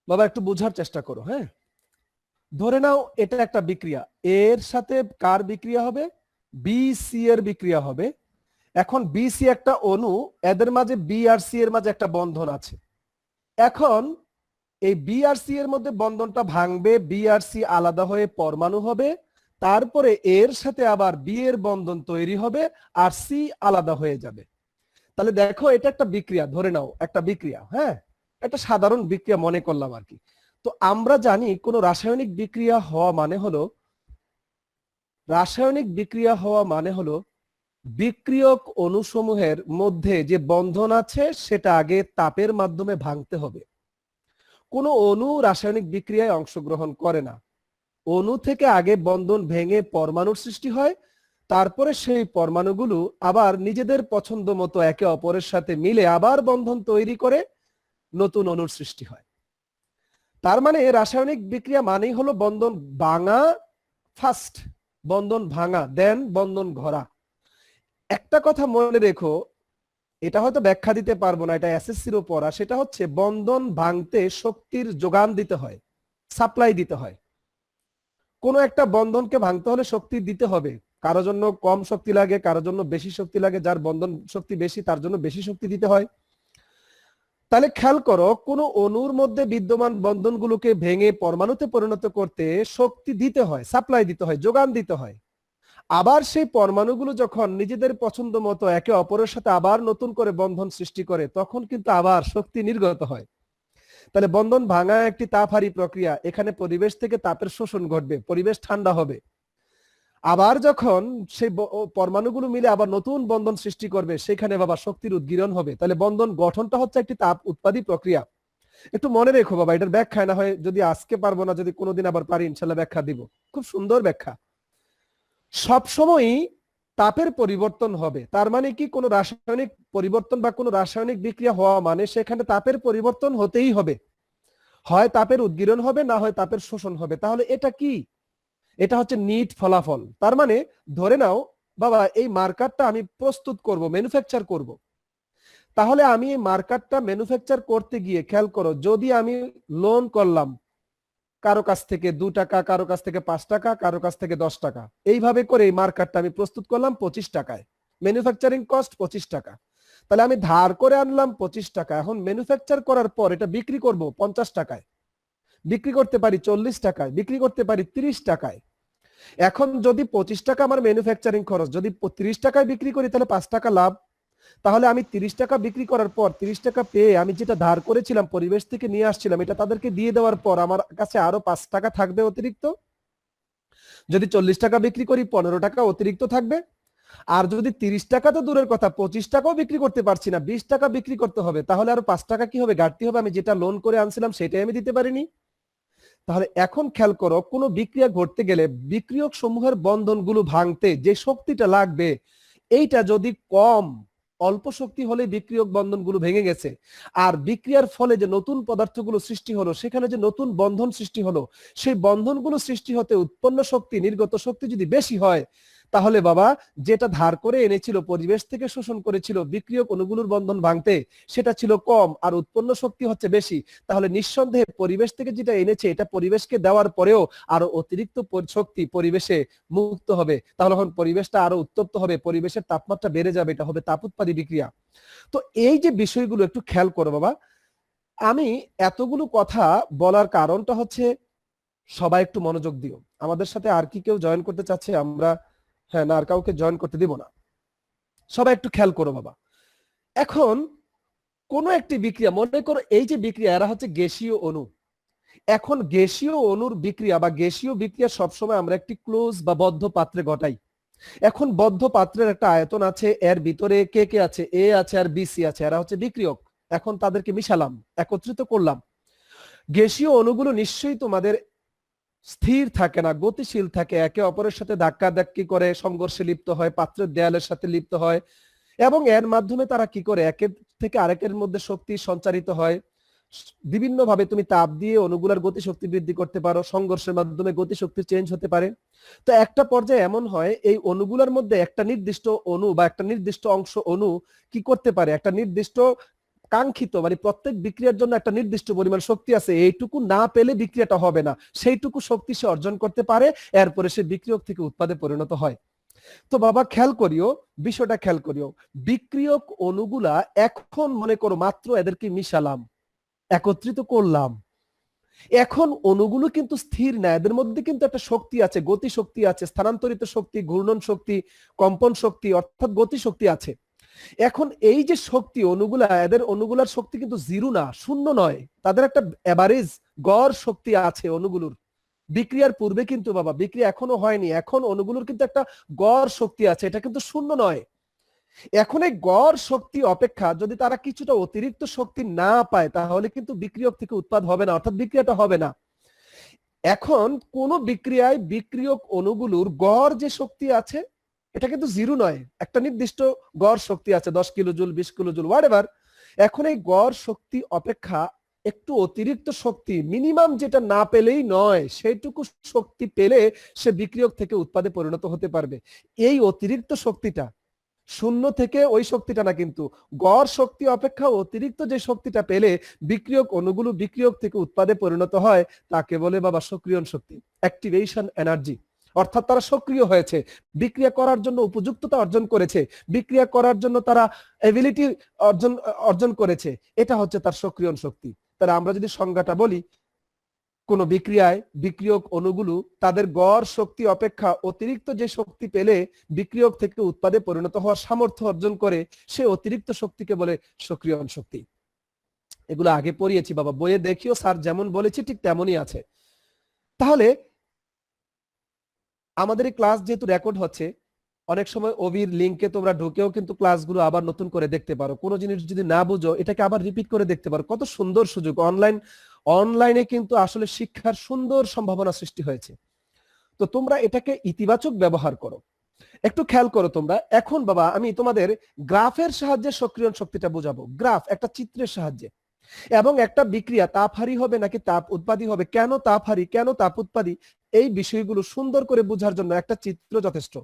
বাবা একটু বোঝার চেষ্টা করো। হ্যাঁ, ধরে নাও এটা একটা বিক্রিয়া, এর সাথে কার বিক্রিয়া হবে? বি সি এর বিক্রিয়া হবে। এখন বি সি একটা অণু, এদের মাঝে বি আর সি এর মাঝে একটা বন্ধন আছে। এখন এই বি আর সি এর মধ্যে বন্ধনটা ভাঙবে, বি আর সি আলাদা হয়ে পরমাণু হবে, তারপরে এর সাথে আবার বি এর বন্ধন তৈরি হবে আর সি আলাদা হয়ে যাবে। তাহলে দেখো এটা একটা বিক্রিয়া, ধরে নাও একটা বিক্রিয়া, হ্যাঁ, একটা সাধারণ বিক্রিয়া মনে করলাম আর কি। তো আমরা জানি কোন রাসায়নিক বিক্রিয়া হওয়া মানে হলো, রাসায়নিক বিক্রিয়া হওয়া মানে হলো বিক্রিয়ক অণুসমূহের মধ্যে যে বন্ধন আছে সেটা আগে তাপের মাধ্যমে ভাঙতে হবে। কোনো অণু রাসায়নিক বিক্রিয়ায় অংশগ্রহণ করে না, অণু থেকে আগে বন্ধন ভেঙে পরমাণুর সৃষ্টি হয়, তারপরে সেই পরমাণুগুলো আবার নিজেদের পছন্দ মতো একে অপরের সাথে মিলে আবার বন্ধন তৈরি করে নতুন অণুর সৃষ্টি হয়। তার মানে রাসায়নিক বিক্রিয়া মানেই হলো বন্ধন ভাঙা, ফার্স্ট বন্ধন ভাঙা, দেন বন্ধন গড়া। একটা কথা মনে রেখো, এটা হয়তো ব্যাখ্যা দিতে পারবো না, এটা এসএসসিরও পড়া, সেটা হচ্ছে বন্ধন ভাঙতে শক্তির যোগান দিতে হয়, সাপ্লাই দিতে হয়। কোনো একটা বন্ধনকে ভাঙতে হলে শক্তি দিতে হবে, কারোর জন্য কম শক্তি লাগে, কারোর জন্য বেশি শক্তি লাগে, যার বন্ধন শক্তি বেশি তার জন্য বেশি শক্তি দিতে হয়। তাহলে খেয়াল করো, কোনো অণুর মধ্যে বিদ্যমান বন্ধনগুলোকে ভেঙে পরমাণুতে পরিণত করতে শক্তি দিতে হয়, সাপ্লাই দিতে হয়, যোগান দিতে হয়। আবার সেই পরমাণুগুলো যখন নিজেদের পছন্দ মতো একে অপরের সাথে আবার নতুন করে বন্ধন সৃষ্টি করে তখন কিন্তু আবার শক্তি নির্গত হয়। তাহলে বন্ধন ভাঙা একটি তাপহারী প্রক্রিয়া, এখানে পরিবেশ থেকে তাপের শোষণ ঘটবে, পরিবেশ ঠান্ডা হবে, আবার যখন সেই পরমাণুগুলো মিলে আবার নতুন বন্ধন সৃষ্টি করবে সেখানে বাবা শক্তির উদ্গীরণ হবে। তাহলে বন্ধন গঠনটা হচ্ছে একটি তাপ উৎপাদী প্রক্রিয়া। একটু মনে রেখো বাবা, এটার ব্যাখ্যা না হয় যদি আজকে পারবো না, যদি কোনোদিন আবার পারি ইনশাল্লাহ ব্যাখ্যা দিব, খুব সুন্দর ব্যাখ্যা। সবসময়ই তাপের পরিবর্তন হবে, তার মানে কি কোনো রাসায়নিক পরিবর্তন বা কোনো রাসায়নিক বিক্রিয়া হওয়া মানে সেখানে তাপের পরিবর্তন হতেই হবে, হয় তাপের উদ্গীরণ হবে না হয় তাপের শোষণ হবে। তাহলে এটা কি? এটা হচ্ছে নিট ফলাফল। তার মানে ধরে নাও বাবা এই মার্কারটা আমি প্রস্তুত করব, ম্যানুফ্যাকচার করব, তাহলে আমি এই মার্কারটা ম্যানুফ্যাকচার করতে গিয়ে খেয়াল করো, যদি আমি লোন করলাম কারো কাছ থেকে 2 টাকা, কারো কাছ থেকে 5 টাকা, কারো কাছ থেকে 10 টাকা, এইভাবে করে এই মার্কারটা আমি প্রস্তুত করলাম 25 টাকায়, ম্যানুফ্যাকচারিং কস্ট 25 টাকা। তাহলে আমি ধার করে আনলাম 25 টাকা, এখন ম্যানুফ্যাকচার করার পর এটা বিক্রি করব 50 টাকায়, বিক্রি করতে পারি 40 টাকায়, বিক্রি করতে পারি 30 টাকায়। এখন যদি 25 টাকা আমার ম্যানুফ্যাকচারিং খরচ, যদি 30 টাকায় বিক্রি করি তাহলে 5 টাকা লাভ। তাহলে আমি 30 টাকা বিক্রি করার পর 30 টাকা পেয়ে আমি যেটা ধার করেছিলাম পরিবেশ থেকে নিয়ে আসছিলাম এটা তাদেরকে দিয়ে দেওয়ার পর আমার কাছে আরো 5 টাকা থাকবে অতিরিক্ত। যদি 40 টাকা বিক্রি করি 15 টাকা অতিরিক্ত থাকবে। আর যদি 30 টাকা তো দূরের কথা, 25 টাকাও বিক্রি করতে পারছি না, 20 টাকা বিক্রি করতে হবে, তাহলে আরো 5 টাকা কি হবে? ঘাটতি হবে, আমি যেটা লোন করে আনছিলাম সেটাই আমি দিতে পারিনি। তাহলে এখন খেয়াল করো, কোনো বিক্রিয়া ঘটতে গেলে বিক্রিয়ক সমূহের বন্ধনগুলো ভাঙতে যে শক্তিটা লাগবে এইটা যদি কম, অল্প শক্তি হলে বিক্রিয়ক বন্ধনগুলো ভেঙে গেছে, আর বিক্রিয়ার ফলে যে নতুন পদার্থগুলো সৃষ্টি হলো সেখানে যে নতুন বন্ধন সৃষ্টি হলো, সেই বন্ধনগুলো সৃষ্টি হতে উৎপন্ন শক্তি, নির্গত শক্তি যদি বেশি হয় তাহলে বাবা যেটা ধার করে এনেছিল, পরিবেশ থেকে শোষণ করেছিল বিক্রিয়ক অণুগুলোর বন্ধন ভাঙতে, সেটা ছিল কম আর উৎপন্ন শক্তি হচ্ছে বেশি। তাহলে নিঃসন্দেহে পরিবেশ থেকে যেটা এনেছে এটা পরিবেশকে দেওয়ার পরেও আরো অতিরিক্ত শক্তি পরিবেশে মুক্ত হবে, তাহলে এখন পরিবেশটা আরো উত্তপ্ত হবে, পরিবেশের তাপমাত্রা বেড়ে যাবে, এটা হবে তাপ উৎপাদী বিক্রিয়া। তো এই যে বিষয়গুলো একটু খেয়াল করো বাবা। আমি এতগুলো কথা বলার কারণটা হচ্ছে সবাই একটু মনোযোগ দিও। আমাদের সাথে আর কি কেউ জয়েন করতে চাচ্ছে? আমরা, হ্যাঁ, না আর কাউকে জয়েন করতে দিব না, সবাই একটু খেয়াল করো বাবা। এখন কোন একটি বিক্রিয়া, মনে করো এই যে বিক্রিয়া এরা হচ্ছে গ্যাসীয় অণু। এখন গ্যাসীয় অণুর বিক্রিয়া বা গ্যাসীয় বিক্রিয়া সবসময় আমরা একটি ক্লোজ বা বদ্ধ পাত্রে ঘটাই। এখন বদ্ধ পাত্রের একটা আয়তন আছে, এর ভিতরে কে কে আছে? এ আছে আর বি সি আছে, এরা হচ্ছে বিক্রিয়ক। এখন তাদেরকে মিশালাম, একত্রিত করলাম। গ্যাসীয় অণুগুলো নিশ্চয়ই তোমাদের স্থির থাকে না, গতিশীল থাকে, একে অপরের সাথে ধাক্কা ধাক্কি করে সংঘর্ষে লিপ্ত হয়, পাত্রের দেয়ালের সাথে লিপ্ত হয়, এবং এর মাধ্যমে তারা কি করে একের থেকে আরেকের মধ্যে শক্তি সঞ্চারিত হয়। বিভিন্ন ভাবে তুমি তাপ দিয়ে অণুগুলোর গতি শক্তি বৃদ্ধি করতে পারো, সংঘর্ষের মাধ্যমে গতি শক্তি চেঞ্জ হতে পারে। তো একটা পর্যায়ে এমন হয় এই অণুগুলোর মধ্যে একটা নির্দিষ্ট অণু বা একটা নির্দিষ্ট অংশ অণু কি করতে পারে, একটা নির্দিষ্ট কাঙ্ক্ষিত মানে প্রত্যেক বিক্রিয়ার জন্য একটা নির্দিষ্ট পরিমাণ শক্তি আছে, এইটুকু না পেলে বিক্রিয়াটা হবে না, সেইটুকু শক্তি সে অর্জন করতে পারে, এরপরে সে বিক্রিয়ক থেকে উৎপাদে পরিণত হয়। তো বাবা খেয়াল করিও, বিষয়টা খেয়াল করিও, বিক্রিয়ক অণুগুলা এখন মনে করো মাত্র এদেরকে মিশালাম, একত্রিত করলাম, এখন অণুগুলো কিন্তু স্থির না, এদের মধ্যে কিন্তু একটা শক্তি আছে, গতি শক্তি আছে, স্থানান্তরিত শক্তি, ঘূর্ণন শক্তি, কম্পন শক্তি, অর্থাৎ গতি শক্তি আছে। এখন এই যে শক্তি অণুগুলা, এদের অণুগুলার শক্তি কিন্তু জিরো না, শূন্য নয়, তাদের একটা এভারেজ গড় শক্তি আছে অণুগুলোর। বিক্রিয়ার পূর্বে কিন্তু বাবা বিক্রিয়া এখনো হয়নি, এখন অণুগুলোর কিন্তু একটা গড় শক্তি আছে, এটা কিন্তু শূন্য নয়। এখন এই গড় শক্তি অপেক্ষা যদি তারা কিছুটা অতিরিক্ত শক্তি না পায়, তাহলে কিন্তু বিক্রিয়ক থেকে উৎপাদ হবে না, অর্থাৎ বিক্রিয়াটা হবে না। এখন কোন বিক্রিয়ায় বিক্রিয়ক অণুগুলোর গড় যে শক্তি আছে এটা কিন্তু জিরো নয়, একটা নির্দিষ্ট গড় শক্তি আছে, 10 kilo joule, 20 kilo joule, whatever. এখন এই গড় শক্তি অপেক্ষা একটু অতিরিক্ত শক্তি, মিনিমাম যেটা না পেলেই নয়, সেইটুকু শক্তি পেলে সে বিক্রিয়ক থেকে উৎপাদে পরিণত হতে পারবে। এই অতিরিক্ত শক্তিটা শূন্য থেকে ওই শক্তিটা না, কিন্তু গড় শক্তি অপেক্ষা অতিরিক্ত যে শক্তিটা পেলে বিক্রিয়ক অণুগুলো বিক্রিয়ক থেকে উৎপাদে পরিণত হয়, তাকে বলে বাবা সক্রিয়ণ শক্তি, অ্যাক্টিভেশন এনার্জি। অর্থাৎ তারা সক্রিয় হয়েছে, বিক্রিয়া করার জন্য উপযুক্ততা অর্জন করেছে, বিক্রিয়া করার জন্য তারা এবিলিটি অর্জন করেছে, এটা হচ্ছে তার সক্রিয়ণ শক্তি। তাহলে আমরা যদি সংজ্ঞাটা বলি, কোন বিক্রিয়ায় বিক্রিয়ক অণুগুলো তাদের গড় শক্তি অপেক্ষা অতিরিক্ত যে শক্তি পেলে বিক্রিয়ক থেকে উৎপাদে পরিণত হওয়ার সামর্থ্য অর্জন করে, সে অতিরিক্ত শক্তিকে বলে সক্রিয়ণ শক্তি। এগুলো আগে পড়িয়েছি বাবা, বইয়ে দেখিও, স্যার যেমন বলেছি ঠিক তেমনই আছে। তাহলে আমাদের এই ক্লাস যেহেতু রেকর্ড হচ্ছে, অনেক সময় ওবির লিংকে তোমরা ঢুকেও কিন্তু ক্লাসগুলো আবার নতুন করে দেখতে পারো, কোনো জিনিস যদি না বুঝো এটাকে আবার রিপিট করে দেখতে পারো। কত সুন্দর সুযোগ, অনলাইনে কিন্তু আসলে শিক্ষার সুন্দর সম্ভাবনা সৃষ্টি হয়েছে। তো তোমরা এটাকে ইতিবাচক ব্যবহার করো। একটু খেয়াল করো তোমরা, এখন বাবা আমি তোমাদের গ্রাফের সাহায্যে সক্রিয়ণ শক্তিটা বোঝাবো, গ্রাফ একটা চিত্রের সাহায্যে, এবং একটা বিক্রিয়া তাপহারী হবে নাকি তাপ উৎপাদী হবে, কেন তাপহারী কেন তাপ উৎপাদী, এই বিষয়গুলো সুন্দর করে বোঝার জন্য একটা চিত্র যথেষ্ট।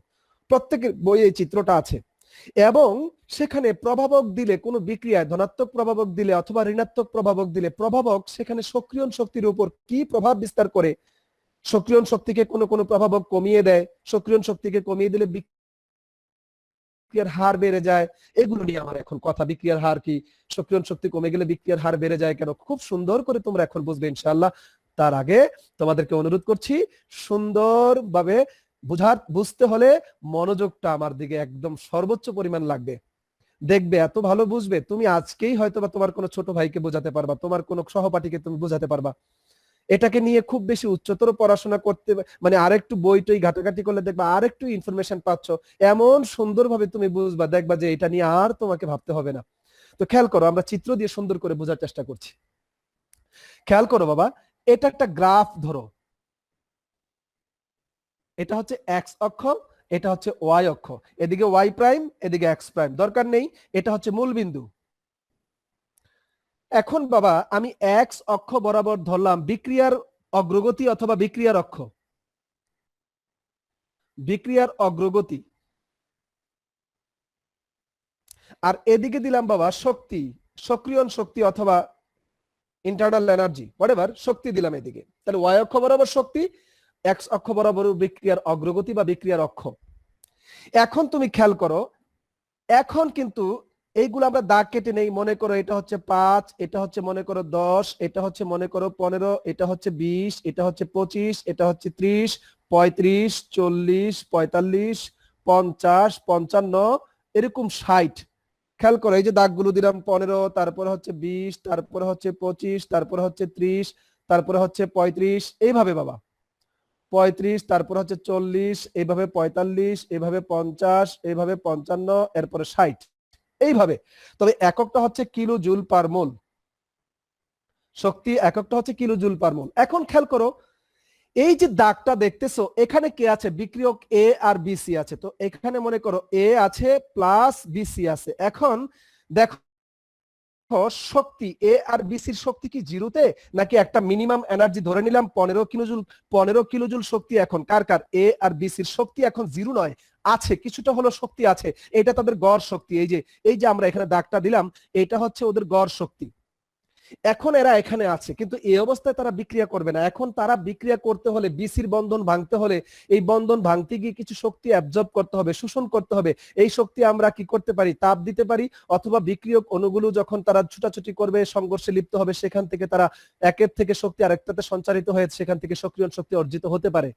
প্রত্যেকের বইয়ে এই চিত্রটা আছে, এবং সেখানে প্রভাবক দিলে, কোনো বিক্রিয়ায় ধনাত্মক প্রভাবক দিলে অথবা ঋণাত্মক প্রভাবক দিলে, প্রভাবক সেখানে সক্রিয়ণ শক্তির উপর কি প্রভাব বিস্তার করে, সক্রিয়ণ শক্তিকে কোনো কোনো প্রভাবক কমিয়ে দেয়, সক্রিয়ণ শক্তিকে কমিয়ে দিলে বিক্রিয়ার হার বেড়ে যায়, এগুলো নিয়ে আমার এখন কথা। বিক্রিয়ার হার কি, সক্রিয়ণ শক্তি কমে গেলে বিক্রিয়ার হার বেড়ে যায় কেন, খুব সুন্দর করে তোমরা এখন বুঝবে ইনশাআল্লাহ। তার আগে তোমাদেরকে অনুরোধ করছি, সুন্দরভাবে বুঝতে হলে মনোযোগটা আমার দিকে একদম সর্বোচ্চ পরিমাণ লাগবে। দেখবে এত ভালো বুঝবে, তুমি আজকেই হয়তো বা তোমার কোনো ছোট ভাইকে বোঝাতে পারবা, তোমার কোনো সহপাঠীকে তুমি বোঝাতে পারবা। এটাকে নিয়ে খুব বেশি উচ্চতর পড়াশোনা করতে মানে আরেকটু বই টই ঘাটাঘাটি করলে দেখবা আরেকটু ইনফরমেশন পাচ্ছ, এমন সুন্দরভাবে তুমি বুঝবা, দেখবা যে এটা নিয়ে আর তোমাকে ভাবতে হবে না। তো খেয়াল করো, আমরা চিত্র দিয়ে সুন্দর করে বোঝার চেষ্টা করছি। খেয়াল করো বাবা, এটা একটা গ্রাফ ধরো, এটা হচ্ছে এক্স অক্ষ, এটা হচ্ছে ওয়াই অক্ষ, এদিকে ওয়াই প্রাইম এদিকে এক্স প্রাইম, দরকার নেই, এটা হচ্ছে মূল বিন্দু। এখন বাবা আমি এক্স অক্ষ বরাবর ধরলাম বিক্রিয়ার অগ্রগতি অথবা বিক্রিয়ার অক্ষ, বিক্রিয়ার অগ্রগতি, আর এদিকে দিলাম বাবা শক্তি, সক্রিয়ণ শক্তি অথবা ইন্টারনাল এনার্জি, হোয়াটএভার, শক্তি দিলাম এদিকে। তাহলে ওয়াই অক্ষ বরাবর শক্তি, এক্স অক্ষ বরাবর বিক্রিয়ার অগ্রগতি বা বিক্রিয়ার অক্ষ। এখন তুমি খেয়াল করো, এখন কিন্তু এইগুলো আমরা দাগ কেটে নেই, মনে করো এটা হচ্ছে 5, এটা হচ্ছে মনে করো 10, এটা হচ্ছে মনে করো 15, এটা হচ্ছে 20, এটা হচ্ছে 25, এটা হচ্ছে 30, 35, 40, 45, 50, 55, এরকম 60। খেয়াল করো এই যে দাগগুলো দিলাম, 15, তারপরে হচ্ছে 20, তারপরে হচ্ছে 25, তারপরে হচ্ছে 30, তারপরে হচ্ছে 35, এইভাবে বাবা 35, তারপর হচ্ছে 40, এইভাবে 45, এইভাবে 50, এইভাবে 55, এরপরে 60, এইভাবে। তবে এককটা হচ্ছে কিলো জুল পার মোল, শক্তি এককটা হচ্ছে কিলো জুল পার মোল। এখন খেয়াল করো এই যে দাগটা দেখতেছো, এখানে কে আছে, বিক্রিয়ক এ আর বিসি আছে, তো এখানে মনে করো এ আছে প্লাস বিসি আছে। এখন দেখো শক্তি এ আর বিসির শক্তি কি জিরোতে, নাকি একটা মিনিমাম এনার্জি ধরে নিলাম 15 কিলোজুল শক্তি এখন কার কার এ আর বিসির শক্তি এখন জিরো নয়, আছে কিছুটা হলো শক্তি আছে, এটা তাদের গড় শক্তি। এই যে আমরা এখানে দাগটা দিলাম, এটা হচ্ছে ওদের গড় শক্তি। এখন এরা এখানে আছে, কিন্তু এই অবস্থায় তারা বিক্রিয়া করবে না। এখন তারা বিক্রিয়া করতে হলে, বিসির বন্ধন ভাঙতে হলে, এই বন্ধন ভাঙতে গিয়ে কিছু শক্তি অ্যাবজর্ব করতে হবে, শোষণ করতে হবে। এই শক্তি আমরা কি করতে পারি, তাপ দিতে পারি, অথবা বিক্রিয়ক অণুগুলো যখন তারা ছুটাছুটি করবে, সংঘর্ষে লিপ্ত হবে, সেখান থেকে তারা একের থেকে শক্তি আরেকটাতে সঞ্চারিত হয়ে সেখান থেকে সক্রিয় শক্তি অর্জিত হতে পারে।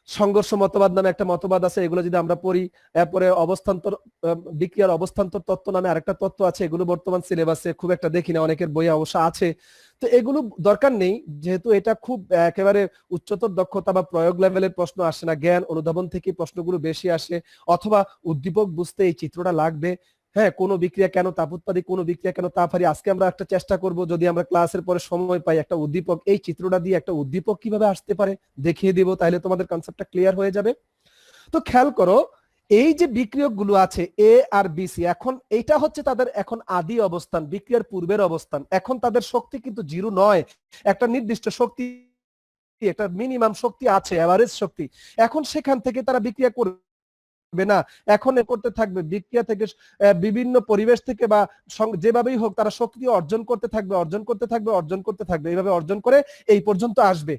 সংঘর্ষ মতবাদ নামে একটা মতবাদ আছে, এগুলো যদি আমরা পড়ি। এরপরে অবস্থান্তর, বিক্রিয়ার অবস্থান্তর তত্ত্ব নামে আরেকটা তত্ত্ব আছে, এগুলো বর্তমান সিলেবাসে খুব একটা দেখি না, অনেকের বইয়ে অবশ্য আছে। তো এগুলো দরকার নেই, যেহেতু এটা খুব একেবারে উচ্চতর দক্ষতা বা প্রয়োগ লেভেলের প্রশ্ন আসে না, জ্ঞান অনুধাবন থেকে প্রশ্নগুলো বেশি আসে, অথবা উদ্দীপক বুঝতে এই চিত্রটা লাগবে। হ্যাঁ, কোন বিক্রিয়া কেন তাপ উৎপাদী, কোন বিক্রিয়া কেন তাপ হারি। আজকে আমরা একটা চেষ্টা করব, যদি আমরা ক্লাসের পরে সময় পাই, একটা উদ্দীপক, এই চিত্রটা দিয়ে একটা উদ্দীপক কিভাবে আসতে পারে দেখিয়ে দিব, তাহলে তোমাদের কনসেপ্টটা ক্লিয়ার হয়ে যাবে। তো খেয়াল করো, এই যে বিক্রিয়ক গুলো আছে এ আর বিসি, এখন এইটা হচ্ছে তাদের এখন আদি অবস্থান, বিক্রিয়ার পূর্বের অবস্থান। এখন তাদের শক্তি কিন্তু জিরো নয়, একটা নির্দিষ্ট শক্তি, একটা মিনিমাম শক্তি আছে, এভারেজ শক্তি। এখন সেখান থেকে তারা বিক্রিয়া করবে না, এখন করতে থাকবে বিক্রিয়া থেকে, বিভিন্ন পরিবেশ থেকে বা যেভাবেই হোক তারা শক্তি অর্জন করতে থাকবে, অর্জন করতে থাকবে, অর্জন করতে থাকবে, এইভাবে অর্জন করে এই পর্যন্ত আসবে,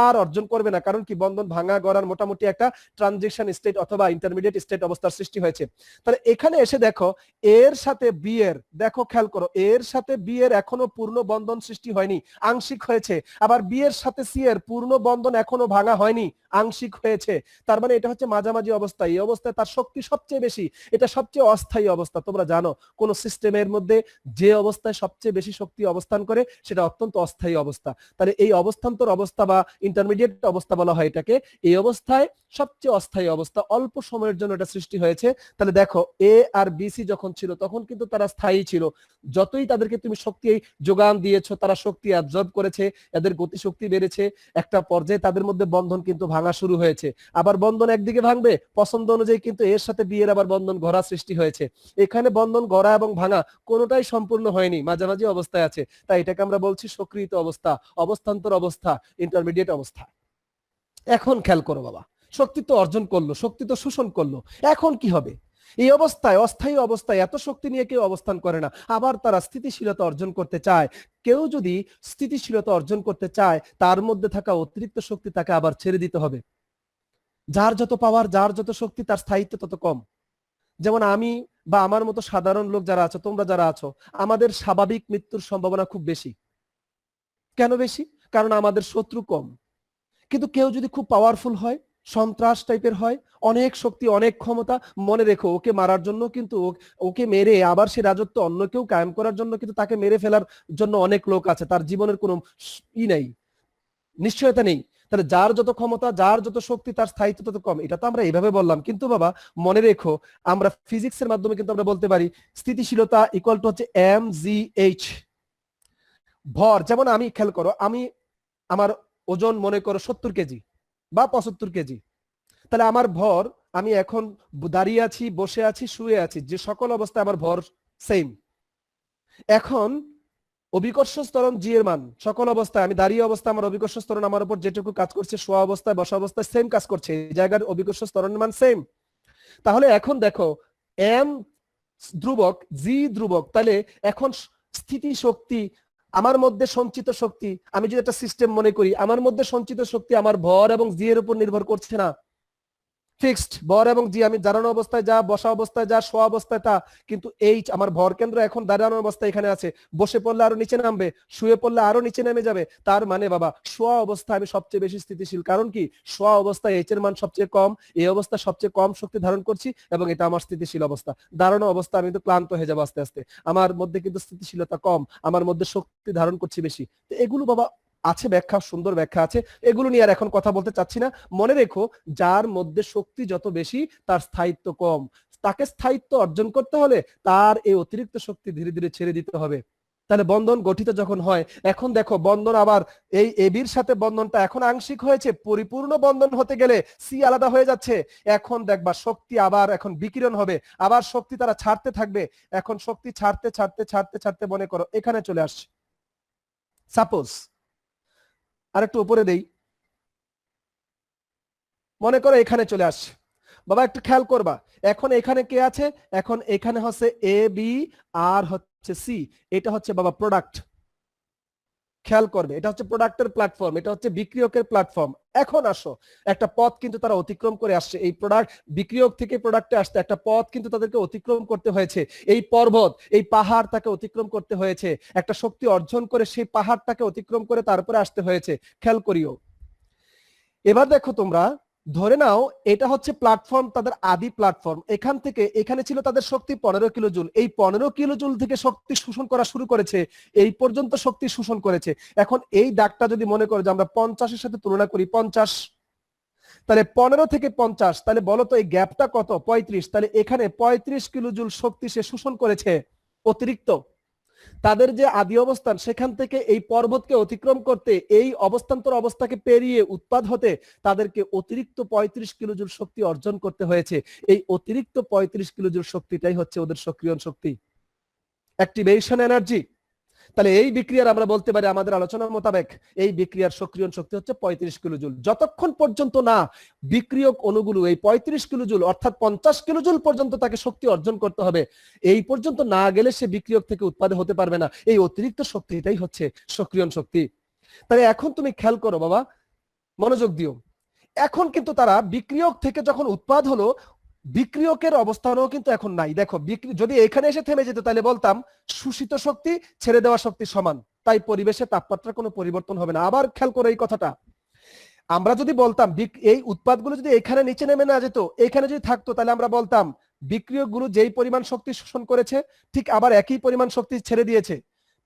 আর অর্জন করবে না। কারণ কি, বন্ধন ভাঙা গড়ার মোটামুটি একটা ট্রানজিশন স্টেট অথবা ইন্টারমিডিয়েট স্টেট অবস্থার সৃষ্টি হয়েছে। তাহলে এখানে এসে দেখো, এর সাথে বি এর, দেখো খেয়াল করো, এর সাথে বি এর এখনো পূর্ণ বন্ধন সৃষ্টি হয়নি, আংশিক হয়েছে। আবার বি এর সাথে সি এর পূর্ণ বন্ধন এখনো ভাঙা হয়নি, আংশিক হয়েছে। তার মানে এটা হচ্ছে মাঝামাঝি অবস্থা। এই অবস্থায় তার শক্তি সবচেয়ে বেশি, এটা সবচেয়ে অস্থায়ী অবস্থা। তোমরা জানো, কোন সিস্টেমের মধ্যে যে অবস্থায় সবচেয়ে বেশি শক্তি অবস্থান করে সেটা অত্যন্ত অস্থায়ী অবস্থা। তাহলে এই অবস্থান্তর অবস্থা বা ইন্টারমিডিয়েট অবস্থা বলা হয় এটাকে। এই অবস্থায় সবচেয়ে অস্থায়ী অবস্থা, অল্প সময়ের জন্য এটা সৃষ্টি হয়েছে। তাহলে দেখো, এ আর বিসি যখন ছিল তখন কিন্তু তারা স্থায়ী ছিল। যতই তাদেরকে তুমি শক্তি যোগান দিয়েছো, তারা শক্তি অ্যাবজর্ব করেছে, এদের গতি শক্তি বেড়েছে। একটা পর্যায়ে তাদের মধ্যে বন্ধন কিন্তু ভাঙা শুরু হয়েছে। আবার বন্ধন একদিকে ভাঙবে, পছন্দ অনুযায়ী কিন্তু এর সাথে বিয়ের আবার বন্ধন গড়া সৃষ্টি হয়েছে। এখানে বন্ধন গড়া এবং ভাঙা কোনোটাই সম্পূর্ণ হয়নি, মাঝামাঝি অবস্থায় আছে। তাই এটাকে আমরা বলছি সক্রিয় অবস্থা, অবস্থান্তর অবস্থা, ইন্টারমিডিয়েট অবস্থা। এখন খেয়াল করো বাবা, শক্তি তো অর্জন করলো, শক্তি তো শোষণ করলো, এখন কি হবে? এই অবস্থায়, অস্থায়ী অবস্থায় এত শক্তি নিয়ে কেউ অবস্থান করে না, আবার তারা স্থিতিশীলতা অর্জন করতে চায়। কেউ যদি স্থিতিশীলতা অর্জন করতে চায়, তার মধ্যে থাকা অতিরিক্ত শক্তি তাকে আবার ছেড়ে দিতে হবে। যার যত পাওয়ার, যার যত শক্তি, তার স্থায়িত্ব তত কম। যেমন আমি বা আমার মতো সাধারণ লোক যারা আছো, তোমরা যারা আছো, আমাদের স্বাভাবিক মৃত্যুর সম্ভাবনা খুব বেশি। কেন বেশি? কারণ আমাদের শত্রু কম। কিন্তু কেউ যদি খুব পাওয়ারফুল হয়, সন্ত্রাস টাইপের হয়, অনেক শক্তি, অনেক ক্ষমতা, মনে রেখো, ওকে মারার জন্য কিন্তু, ওকে মেরে আবার সে রাজত্ব অন্য কেউ কায়েম করার জন্য কিন্তু তাকে মেরে ফেলার জন্য অনেক লোক আছে, তার জীবনের কোনো নেই, নিশ্চয়তা নেই। তাহলে যার যত ক্ষমতা, যার যত শক্তি, তার স্থায়িত্ব তত কম। এটা তো আমরা এইভাবে বললাম, কিন্তু বাবা মনে রেখো, আমরা ফিজিক্সের মাধ্যমে কিন্তু আমরা বলতে পারি স্থিতিশীলতা ইকুয়াল টু হচ্ছে mgh। ভর, যেমন আমি, খেয়াল করো, আমার ওজন মনে করো 70 কেজি বা 75 কেজি। তাহলে আমার ভর, আমি এখন দাঁড়িয়ে আছি, বসে আছি, শুয়ে আছি, যে সকল অবস্থায় আমার ভর সেম। এখন অভিকর্ষ ত্বরণ জি এর মান সকল অবস্থায়, আমি দাঁড়িয়ে অবস্থায় আমার অভিকর্ষ ত্বরণ আমার উপর যেটুকু কাজ করছে, শোয়া অবস্থায়, বসা অবস্থায় সেম কাজ করছে, এই জায়গার অভিকর্ষ ত্বরণের মান সেম। তাহলে এখন দেখো, এম ধ্রুবক, জি ধ্রুবক, তাহলে এখন স্থিতি শক্তি, আমার মধ্যে সঞ্চিত শক্তি, আমি যদি একটা সিস্টেম মনে করি, আমার মধ্যে সঞ্চিত শক্তি আমার ভর এবং জি এর উপর নির্ভর করছে না, ফিক্সড ভর এবং জি, আমি দাঁড়ানো অবস্থায় যা, বসা অবস্থায় যা, শোয়া অবস্থায় তা। কিন্তু এই আমার ভর কেন্দ্র এখন দাঁড়ানো অবস্থায় এখানে আছে, বসে পড়লে আরো নিচে নামবে, শুয়ে পড়লে আরো নিচে নেমে যাবে। তার মানে বাবা, শোয়া অবস্থায় আমি সবচেয়ে বেশি স্থিতিশীল। কারণ কি, শোয়া অবস্থায় এইচ এর মান সবচেয়ে কম, এই অবস্থা সবচেয়ে কম শক্তি ধারণ করছি, এবং এটা আমার স্থিতিশীল অবস্থা। দাঁড়ানো অবস্থা আমি তো ক্লান্ত হয়ে যাবো আস্তে আস্তে, আমার মধ্যে কিন্তু স্থিতিশীলতা কম, আমার মধ্যে শক্তি ধারণ করছি বেশি। তো এগুলো বাবা আছে ব্যাখ্যা, সুন্দর ব্যাখ্যা আছে, এগুলো নিয়ে আর এখন কথা বলতে চাচ্ছি না। মনে রেখো, যার মধ্যে শক্তি যত বেশি, তার স্থায়িত্ব কম। তাকে স্থায়িত্ব অর্জন করতে হলে তার এই অতিরিক্ত শক্তি ধীরে ধীরে ছেড়ে দিতে হবে। তাহলে বন্ধন গঠিত যখন হয়, এখন দেখো বন্ধন আবার এই এবির সাথে বন্ধনটা এখন আংশিক হয়েছে, পরিপূর্ণ বন্ধন হতে গেলে সি আলাদা হয়ে যাচ্ছে। এখন দেখবা শক্তি আবার এখন বিকিরণ হবে, আবার শক্তি তারা ছাড়তে থাকবে। এখন শক্তি ছাড়তে ছাড়তে ছাড়তে ছাড়তে মনে করো এখানে চলে আসছে। সাপোজ আরেকটু উপরে দেই, মনে করো এখানে চলে আসছে। বাবা একটু খেয়াল করবা, এখন এখানে কে আছে? এখন এখানে হচ্ছে এ বি আর হচ্ছে সি, এটা হচ্ছে বাবা প্রোডাক্ট। খেয়াল করবে, এটা হচ্ছে প্রোডাক্টের প্ল্যাটফর্ম, এটা হচ্ছে বিক্রিয়কের প্ল্যাটফর্ম। এখন আসো, একটা পথ কিন্তু তারা অতিক্রম করে আসছে। এই প্রোডাক্ট বিক্রিয়ক থেকে প্রোডাক্টে আসতে একটা পথ কিন্তু তাদেরকে অতিক্রম করতে হয়েছে। এই পর্বত, এই পাহাড় তাকে অতিক্রম করতে হয়েছে, একটা শক্তি অর্জন করে সেই পাহাড়টাকে অতিক্রম করে তারপরে আসতে হয়েছে। খেয়াল করিও। এবার দেখো তোমরা, ধরে নাও এটা হচ্ছে প্ল্যাটফর্ম, তাদের আদি প্ল্যাটফর্ম। এখান থেকে এখানে ছিল তাদের শক্তি 15 কিলো জুল। এই 15 কিলো জুল থেকে শক্তি শোষণ করা শুরু করেছে, এই পর্যন্ত শক্তি শোষণ করেছে। এখন এই দাগটা যদি মনে করো যে আমরা 50-এর সাথে তুলনা করি, 50, তাহলে 15 থেকে 50, তাহলে বলো তো এই গ্যাপটা কত? 35। তাহলে এখানে 35 কিলো জুল শক্তি সে শোষণ করেছে অতিরিক্ত। তাদের যে আদি অবস্থান, সেখান থেকে এই পর্বতকে অতিক্রম করতে, এই অবস্থান্তর অবস্থাকে পেরিয়ে উৎপাদ হতে তাদেরকে অতিরিক্ত 35 কিলোজুল শক্তি অর্জন করতে হয়েছে। এই অতিরিক্ত 35 কিলোজুল শক্তিটাই হচ্ছে ওদের সক্রিয়ণ শক্তি, অ্যাক্টিভেশন এনার্জি। তাহলে এই বিক্রিয়ার আমরা বলতে পারি আমাদের আলোচনা মোতাবেক এই বিক্রিয়ার সক্রিয়ণ শক্তি হচ্ছে 35 কিলোজুল। যতক্ষণ পর্যন্ত না বিক্রিয়ক অণুগুলো এই 35 কিলোজুল অর্থাৎ 50 কিলোজুল পর্যন্ত তাকে শক্তি অর্জন করতে হবে, এই পর্যন্ত না গেলে সে বিক্রিয়ক থেকে উৎপাদন হতে পারবে না। এই অতিরিক্ত শক্তিটাই হচ্ছে সক্রিয়ণ শক্তি। তাহলে এখন তুমি খেয়াল করো বাবা, মনোযোগ দিও। এখন কিন্তু তারা বিক্রিয়ক থেকে যখন উৎপাদ হলো, বিক্রিয়কের অবস্থানও কিন্তু এখন নাই। দেখো যদি এখানে এসে থেমে যেত তাহলে বলতাম শোষিত শক্তি ছেড়ে দেওয়া শক্তি সমান, তাই পরিবেশের তাপমাত্রার কোনো পরিবর্তন হবে না। আবার খেয়াল করো এই কথাটা, আমরা যদি বলতাম এই উৎপাদগুলো যদি এখানে নিচে নেমে না যেত, এখানে যদি থাকতো, তাহলে আমরা বলতাম বিক্রিয়কগুলো যেই পরিমাণ শক্তি শোষণ করেছে ঠিক আবার একই পরিমাণ শক্তি ছেড়ে দিয়েছে,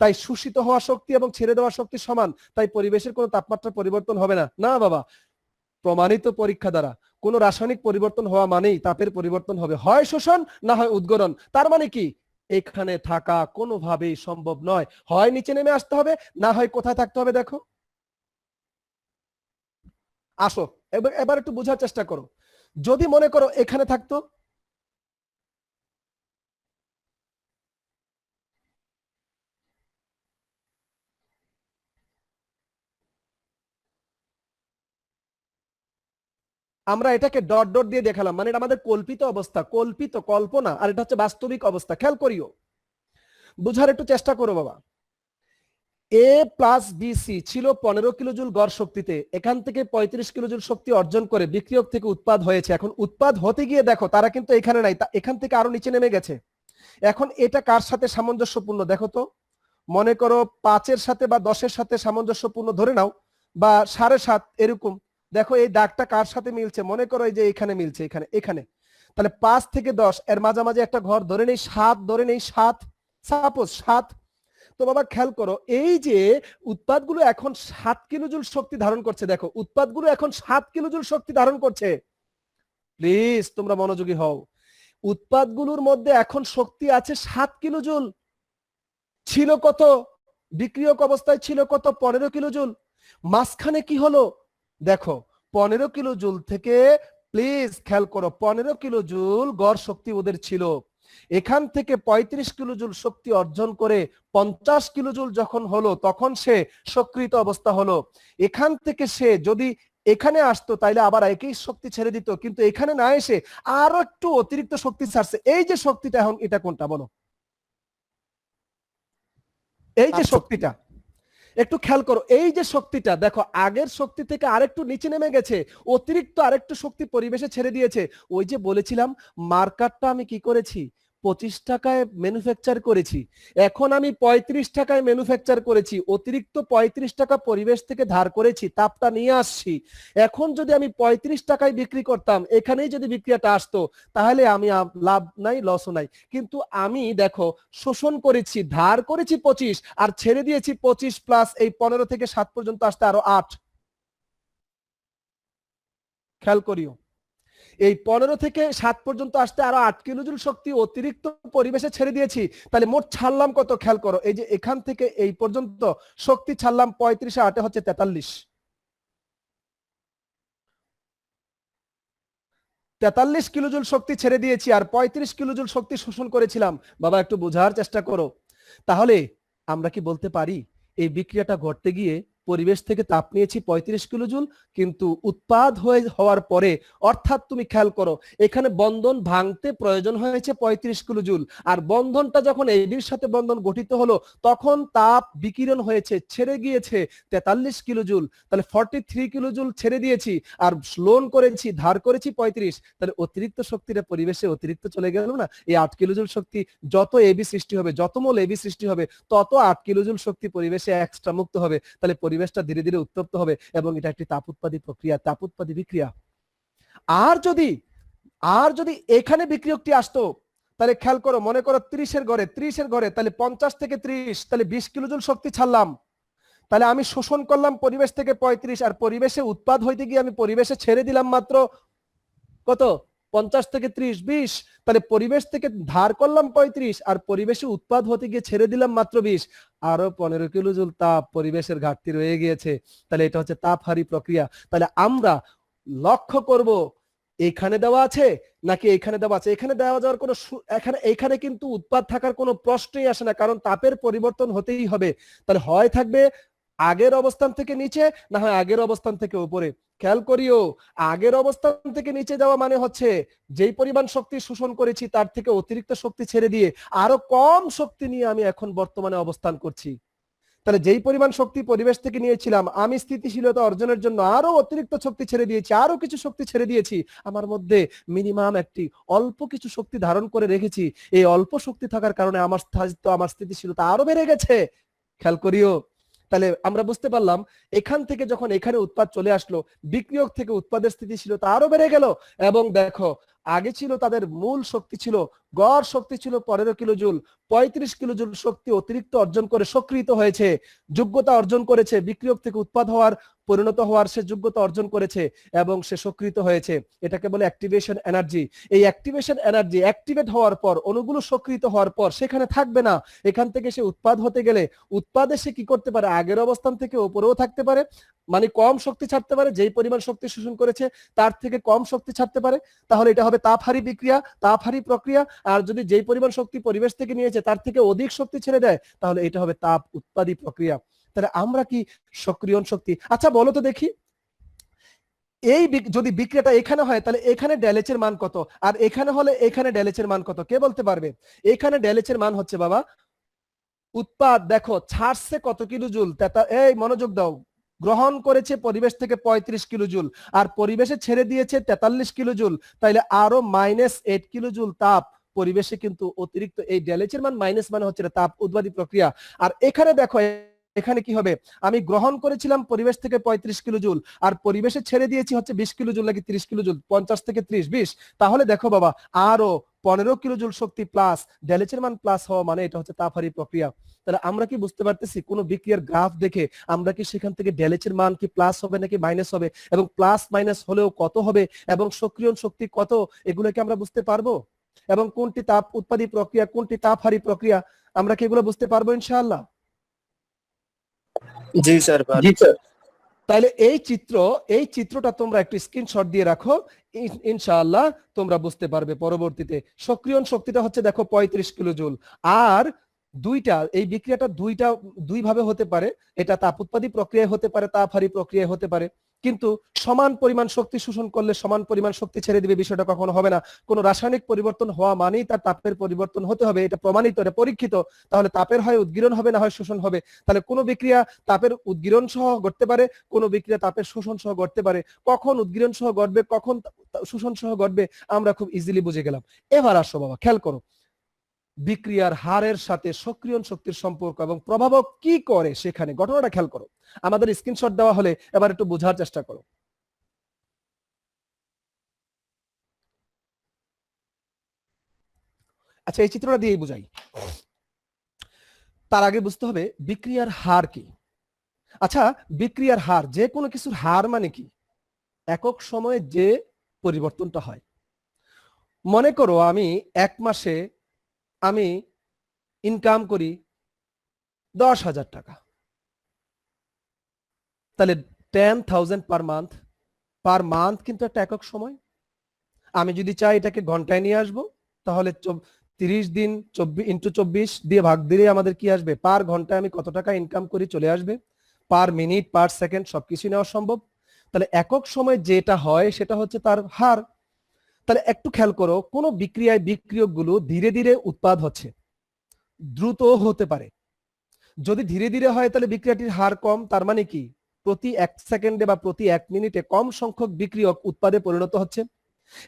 তাই শোষিত হওয়া শক্তি এবং ছেড়ে দেওয়া শক্তি সমান, তাই পরিবেশের কোনো তাপমাত্রা পরিবর্তন হবে না। না বাবা, প্রমাণিত পরীক্ষা দ্বারা কোন রাসায়নিক পরিবর্তন হওয়া মানেই তাপের পরিবর্তন হবে, হয় শোষণ না হয় উদ্গরণ। তার মানে কি এখানে থাকা কোনোভাবেই সম্ভব নয়, হয় নিচে নেমে আসতে হবে না হয় কোথায় থাকতে হবে। দেখো আসো, এবার একটু বোঝার চেষ্টা করো। যদি মনে করো এখানে থাকতো, আমরা এটাকে ডট ডট দিয়ে দেখালাম, মানে এটা আমাদের কল্পিত অবস্থা, কল্পিত কল্পনা, আর এটা হচ্ছে বাস্তবিক অবস্থা। খেয়াল করিও, বুঝার একটু চেষ্টা করো বাবা। এ প্লাস বিসি ছিল 15 কিলোজুল গড় শক্তিতে, এখান থেকে 35 কিলোজুল শক্তি অর্জন করে বিক্রিয়ক থেকে উৎপাদ হয়েছে। এখন উৎপাদ হতে গিয়ে দেখো তারা কিন্তু এখানে নাই, এখান থেকে আরো নিচে নেমে গেছে। এখন এটা কার সাথে সামঞ্জস্যপূর্ণ দেখো তো, মনে করো 5-এর সাথে বা 10-এর সাথে সামঞ্জস্যপূর্ণ ধরে নাও, বা 7.5 এরকম। দেখো এই দাগটা কার সাথে মিলছে, মনে করো এই যে এখানে মিলছে, এখানে এখানে। তাহলে 5 থেকে 10 এর মাঝামাঝি একটা ঘর ধরে নেই 7, ধরে নেই 7, সাপোজ 7। তো বাবা খেয়াল করো, এই যে উৎপাদগুলো এখন 7 কিলোজুল শক্তি ধারণ করছে, দেখো উৎপাদগুলো এখন 7 কিলোজুল শক্তি ধারণ করছে। প্লিজ তোমরা মনোযোগী হও, উৎপাদগুলোর মধ্যে এখন শক্তি আছে 7 কিলোজুল। ছিল কত বিক্রিয়ক অবস্থায়? ছিল কত? 15 কিলোজুল। মাঝখানে কি হলো দেখো, 15 কিলোজুল থেকে, প্লিজ খেয়াল করো, 15 কিলোজুল গড় শক্তি ওদের ছিল। এখান থেকে 35 কিলোজুল শক্তি অর্জন করে 50 কিলোজুল যখন হলো তখন সে সক্রিয় অবস্থা হলো। এখান থেকে সে যদি এখানে আসতো তাইলে আবার একই শক্তি ছেড়ে দিত, কিন্তু এখানে না এসে আরো একটু অতিরিক্ত শক্তি ছাড়ছে। এই যে শক্তিটা, এখন এটা কোনটা বলো? এই যে শক্তিটা একটু খেয়াল করো, এই যে শক্তিটা দেখো আগের শক্তি থেকে আরেকটু নিচে নেমে গেছে, অতিরিক্ত আরেকটু শক্তি পরিবেশে ছেড়ে দিয়েছে। ওই যে বলেছিলাম মার্কারটা আমি কি করেছি, 25 টাকায় ম্যানুফ্যাকচার করেছি, এখন আমি 35 টাকায় ম্যানুফ্যাকচার করেছি, অতিরিক্ত 35 টাকা পরিবেশ থেকে ধার করেছি, তাপটা নিয়ে আসছি। এখন যদি আমি 35 টাকায় বিক্রি করতাম, এখানেই যদি বিক্রিয়াটা আসতো, তাহলে আমি লাভ নাই লসও নাই। কিন্তু আমি দেখো শোষণ করেছি, ধার করেছি 25 আর ছেড়ে দিয়েছি 25 প্লাস এই 15 থেকে 7 পর্যন্ত আসতে আরো 8। খেয়াল করিও, এই 15 থেকে 7 পর্যন্ত আসতে আরো 8 কিলোজুল শক্তি অতিরিক্ত পরিবেশে ছেড়ে দিয়েছি, তাহলে মোট ছাড়লাম কত খেয়াল করো। এই যে এখান থেকে এই পর্যন্ত শক্তি ছাড়লাম 35 এ 8 হচ্ছে 43। 43 কিলোজুল শক্তি ছেড়ে দিয়েছি আর 35 কিলোজুল শক্তি শোষণ করেছিলাম। বাবা একটু বোঝার চেষ্টা করো। তাহলে আমরা কি বলতে পারি এই বিক্রিয়াটা ঘটতে গিয়ে পরিবেশ থেকে তাপ নিয়েছি 35 কিলোজুল, কিন্তু উৎপাদ হওয়ার পরে, অর্থাৎ তুমি খেয়াল করো এখানে বন্ধন ভাঙতে প্রয়োজন হয়েছে 35 কিলোজুল, আর বন্ধনটা যখন এবির সাথে বন্ধন গঠিত হলো তখন তাপ বিকিরণ হয়েছে, ছেড়ে গিয়েছে 43 কিলোজুল। তাহলে 43 কিলোজুল ছেড়ে দিয়েছি আর লোন করেছি, ধার করেছি 35, তাহলে অতিরিক্ত শক্তিটা পরিবেশে অতিরিক্ত চলে গেল না। এই 8 কিলোজুল শক্তি যত এবি সৃষ্টি হবে, যত মোল এবি সৃষ্টি হবে, তত 8 কিলোজুল শক্তি পরিবেশে এক্সট্রা মুক্ত হবে। তাহলে পরিবেশটা ধীরে ধীরে উত্তপ্ত হবে এবং এটা একটি তাপ উৎপাদী প্রক্রিয়া, তাপ উৎপাদী বিক্রিয়া। আর যদি এখানে বিক্রিয়কটি আসতো, তাহলে খেয়াল করো, মনে করো 30 এর ঘরে, তাহলে 50 থেকে 30, তাহলে 20 কিলোজুল শক্তি ছাড়লাম। তাহলে আমি শোষণ করলাম পরিবেশ থেকে 35, আর পরিবেশে উৎপাদ হইতে গিয়ে আমি পরিবেশে ছেড়ে দিলাম মাত্র কত, 50 থেকে 30, 20। তাহলে পরিবেশ থেকে ধার করলাম 35 আর পরিবেশে উৎপাদ হতে গিয়ে ছেড়ে দিলাম মাত্র 20, আরো 15 কিলোজুল তাপ পরিবেশের ঘাটতি রয়ে গিয়েছে। তাহলে এটা হচ্ছে তাপহারী প্রক্রিয়া। তাহলে আমরা লক্ষ্য করব এখানে দেওয়া আছে নাকি এখানে দেওয়া আছে। এখানে দেওয়া যাওয়ার কোনো এখানে কিন্তু উৎপাদ থাকার কোনো প্রশ্নই আসে না, কারণ তাপের পরিবর্তন হতেই হবে। তাহলে হয় থাকবে আগের অবস্থান থেকে নিচে, না হয় আগের অবস্থান থেকে উপরে। খেয়াল করিও, আগের অবস্থান থেকে নিচে যাওয়া মানে হচ্ছে যেই পরিমাণ শক্তি শোষণ করেছি তার থেকে অতিরিক্ত শক্তি ছেড়ে দিয়ে আরো কম শক্তি নিয়ে আমি এখন বর্তমানে অবস্থান করছি। তাহলে যেই পরিমাণ শক্তি পরিবেশ থেকে নিয়েছিলাম, আমি স্থিতিশীলতা অর্জনের জন্য আরো অতিরিক্ত শক্তি ছেড়ে দিয়েছি, আরো কিছু শক্তি ছেড়ে দিয়েছি। আমার মধ্যে মিনিমাম একটি অল্প কিছু শক্তি ধারণ করে রেখেছি। এই অল্প শক্তি থাকার কারণে আমার স্থায়িত্ব, আমার স্থিতিশীলতা আরো বেড়ে গেছে। খেয়াল করিও। তাহলে আমরা বুঝতে পারলাম এখান থেকে যখন এখানে উৎপাদ চলে আসলো, বিক্রিয়ক থেকে উৎপাদের স্থিতিশীলতা আরো বেড়ে গেল। এবং দেখো আগে ছিল তাদের মূল শক্তি ছিল, গড় শক্তি ছিল 15 কিলোজুল, 35 কিলোজুল শক্তি অতিরিক্ত অর্জন করে সক্রিয় হয়েছে, যোগ্যতা অর্জন করেছে, বিক্রিয়ক থেকে উৎপাদ হওয়ার, পরিণত হওয়ার সে যোগ্যতা অর্জন করেছে এবং সে সক্রিয় হয়েছে। এটাকে বলে অ্যাক্টিভেশন এনার্জি। এই অ্যাক্টিভেশন এনার্জি অ্যাক্টিভেট হওয়ার পর, অণুগুলো সক্রিয় হওয়ার পর সেখানে থাকবে না। এখান থেকে সে উৎপাদ হতে গেলে উৎপাদে সে কি করতে পারে, আগের অবস্থান থেকে উপরেও থাকতে পারে, মানে কম শক্তি ছাড়তে পারে, যেই পরিমাণ শক্তি শোষণ করেছে তার থেকে কম শক্তি ছাড়তে পারে। তাহলে এটা হবে তাপহারী বিক্রিয়া, তাপহারী প্রক্রিয়া। আর যদি যেই পরিমাণ শক্তি পরিবেশ থেকে নিয়েছে তার থেকে অধিক শক্তি ছেড়ে দেয়, তাহলে এটা হবে তাপ উৎপাদী প্রক্রিয়া। তাহলে আমরা কি সক্রিয়ণ শক্তি, আচ্ছা বলো তো দেখি, এই যদি বিক্রিয়াটা এখানে হয় তাহলে এখানে ডেলএচ এর মান কত, আর এখানে হলে এখানে ডেলএচ এর মান কত, কে বলতে পারবে? এখানে ডেলএচ এর মান হচ্ছে বাবা, উৎপাদ দেখো ছাড়ছে কত কিলোজুল, এই মনোযোগ দাও, গ্রহণ করেছে পরিবেশ থেকে 35 কিলোজুল আর পরিবেশে ছেড়ে দিয়েছে 43 কিলোজুল, তাইলে আরো -8 কিলোজুল তাপ পরিবেশে কিন্তু অতিরিক্ত। এই ডেলএচ এর মান মাইনাস মানে হচ্ছে তাপ উৎপাদী প্রক্রিয়া। আর এখানে দেখো এখানে কি হবে, আমি গ্রহণ করেছিলাম পরিবেশ থেকে 35 কিলোজুল আর পরিবেশে ছেড়ে দিয়েছি হচ্ছে 20 কিলোজুল নাকি 30 কিলোজুল, 50 থেকে 30, 20। তাহলে দেখো বাবা আরো 15 কিলোজুল শক্তি প্লাস, ডেলএচ এর মান প্লাস হওয়া মানে এটা হচ্ছে তাপহারী প্রক্রিয়া। তাহলে আমরা কি বুঝতে পারতেছি কোন বিক্রিয়ার গ্রাফ দেখে আমরা কি সেখান থেকে ডেলএচ এর মান কি প্লাস হবে নাকি মাইনাস হবে, এবং প্লাস মাইনাস হলেও কত হবে, এবং সক্রিয়ণ শক্তি কত, এগুলো কি আমরা বুঝতে পারবো? এবং কোনটি তাপ উৎপাদী প্রক্রিয়া, কোনটি তাপহারী প্রক্রিয়া, আমরা কি এগুলো বুঝতে পারবো ইনশাআল্লাহ? জি স্যার। তাহলে এই চিত্রটা তোমরা একটু স্ক্রিনশট দিয়ে রাখো, ইনশাআল্লাহ তোমরা বুঝতে পারবে পরবর্তীতে। সক্রিয়ণ শক্তিটা হচ্ছে দেখো 35 কিলোজুল। আর এই বিক্রিয়াটা দুই ভাবে হতে পারে, এটা তাপ উৎপাদী প্রক্রিয়ায় হতে পারে, তাপহারী প্রক্রিয়ায় হতে পারে। কিন্তু সমান পরিমাণ শক্তি শোষণ করলে সমান পরিমাণ শক্তি ছেড়ে দিবে, বিষয়টা কখনো হবে না। কোন রাসায়নিক পরিবর্তন হওয়া মানেই তার তাপের পরিবর্তন হতে হবে, এটা প্রমাণিত, এটা পরীক্ষিত। তাহলে তাপের হয় উদ্গীরণ হবে, না হয় শোষণ হবে। তাহলে কোন বিক্রিয়া তাপের উদ্গীরণ সহ ঘটতে পারে, কোন বিক্রিয়া তাপের শোষণ সহ ঘটতে পারে। কখন উদ্গীরণ সহ ঘটবে, কখন শোষণ সহ ঘটবে, আমরা খুব ইজিলি বুঝে গেলাম। এবার আসো বাবা, খেয়াল করো বিক্রিয়ার হারের সাথে সক্রিয়ণ শক্তির সম্পর্ক এবং প্রভাবক কি করে সেখানে ঘটনাটা খেয়াল করো। আমাদের স্ক্রিনশট দেওয়া হলে এবার একটু বোঝার চেষ্টা করো। আচ্ছা এই চিত্রটা দিয়েই বুঝাই। তার আগে বুঝতে হবে বিক্রিয়ার হার কি। আচ্ছা বিক্রিয়ার হার, যে কোনো কিছুর হার মানে কি? একক সময়ে যে পরিবর্তনটা হয়, মনে করো আমি এক মাসে আমি ইনকাম করি 10,000 টাকা, তাহলে 10,000 পার মান্থ কিন্তু একটা একক সময়। আমি যদি চাই এটাকে ঘন্টায় নিয়ে আসবো, তাহলে 30 দিন 24 দিয়ে ভাগ দিলে আমাদের কি আসবে, পার ঘন্টায় আমি কত টাকা ইনকাম করি চলে আসবে, পার মিনিট পার সেকেন্ড সবকিছু নেওয়া সম্ভব। তাহলে একক সময় যেটা হয় সেটা হচ্ছে তার হার। তাহলে একটু খেয়াল করো, কোন বিক্রিয়ায় বিক্রিয়ক গুলো ধীরে ধীরে উৎপাদ হচ্ছে, দ্রুত হতে পারে। যদি ধীরে ধীরে হয় তাহলে বিক্রিয়াটির হার কম, তার মানে কি প্রতি 1 সেকেন্ডে বা প্রতি 1 মিনিটে কম সংখ্যক বিক্রিয়ক উৎপাদে পরিণত হচ্ছে।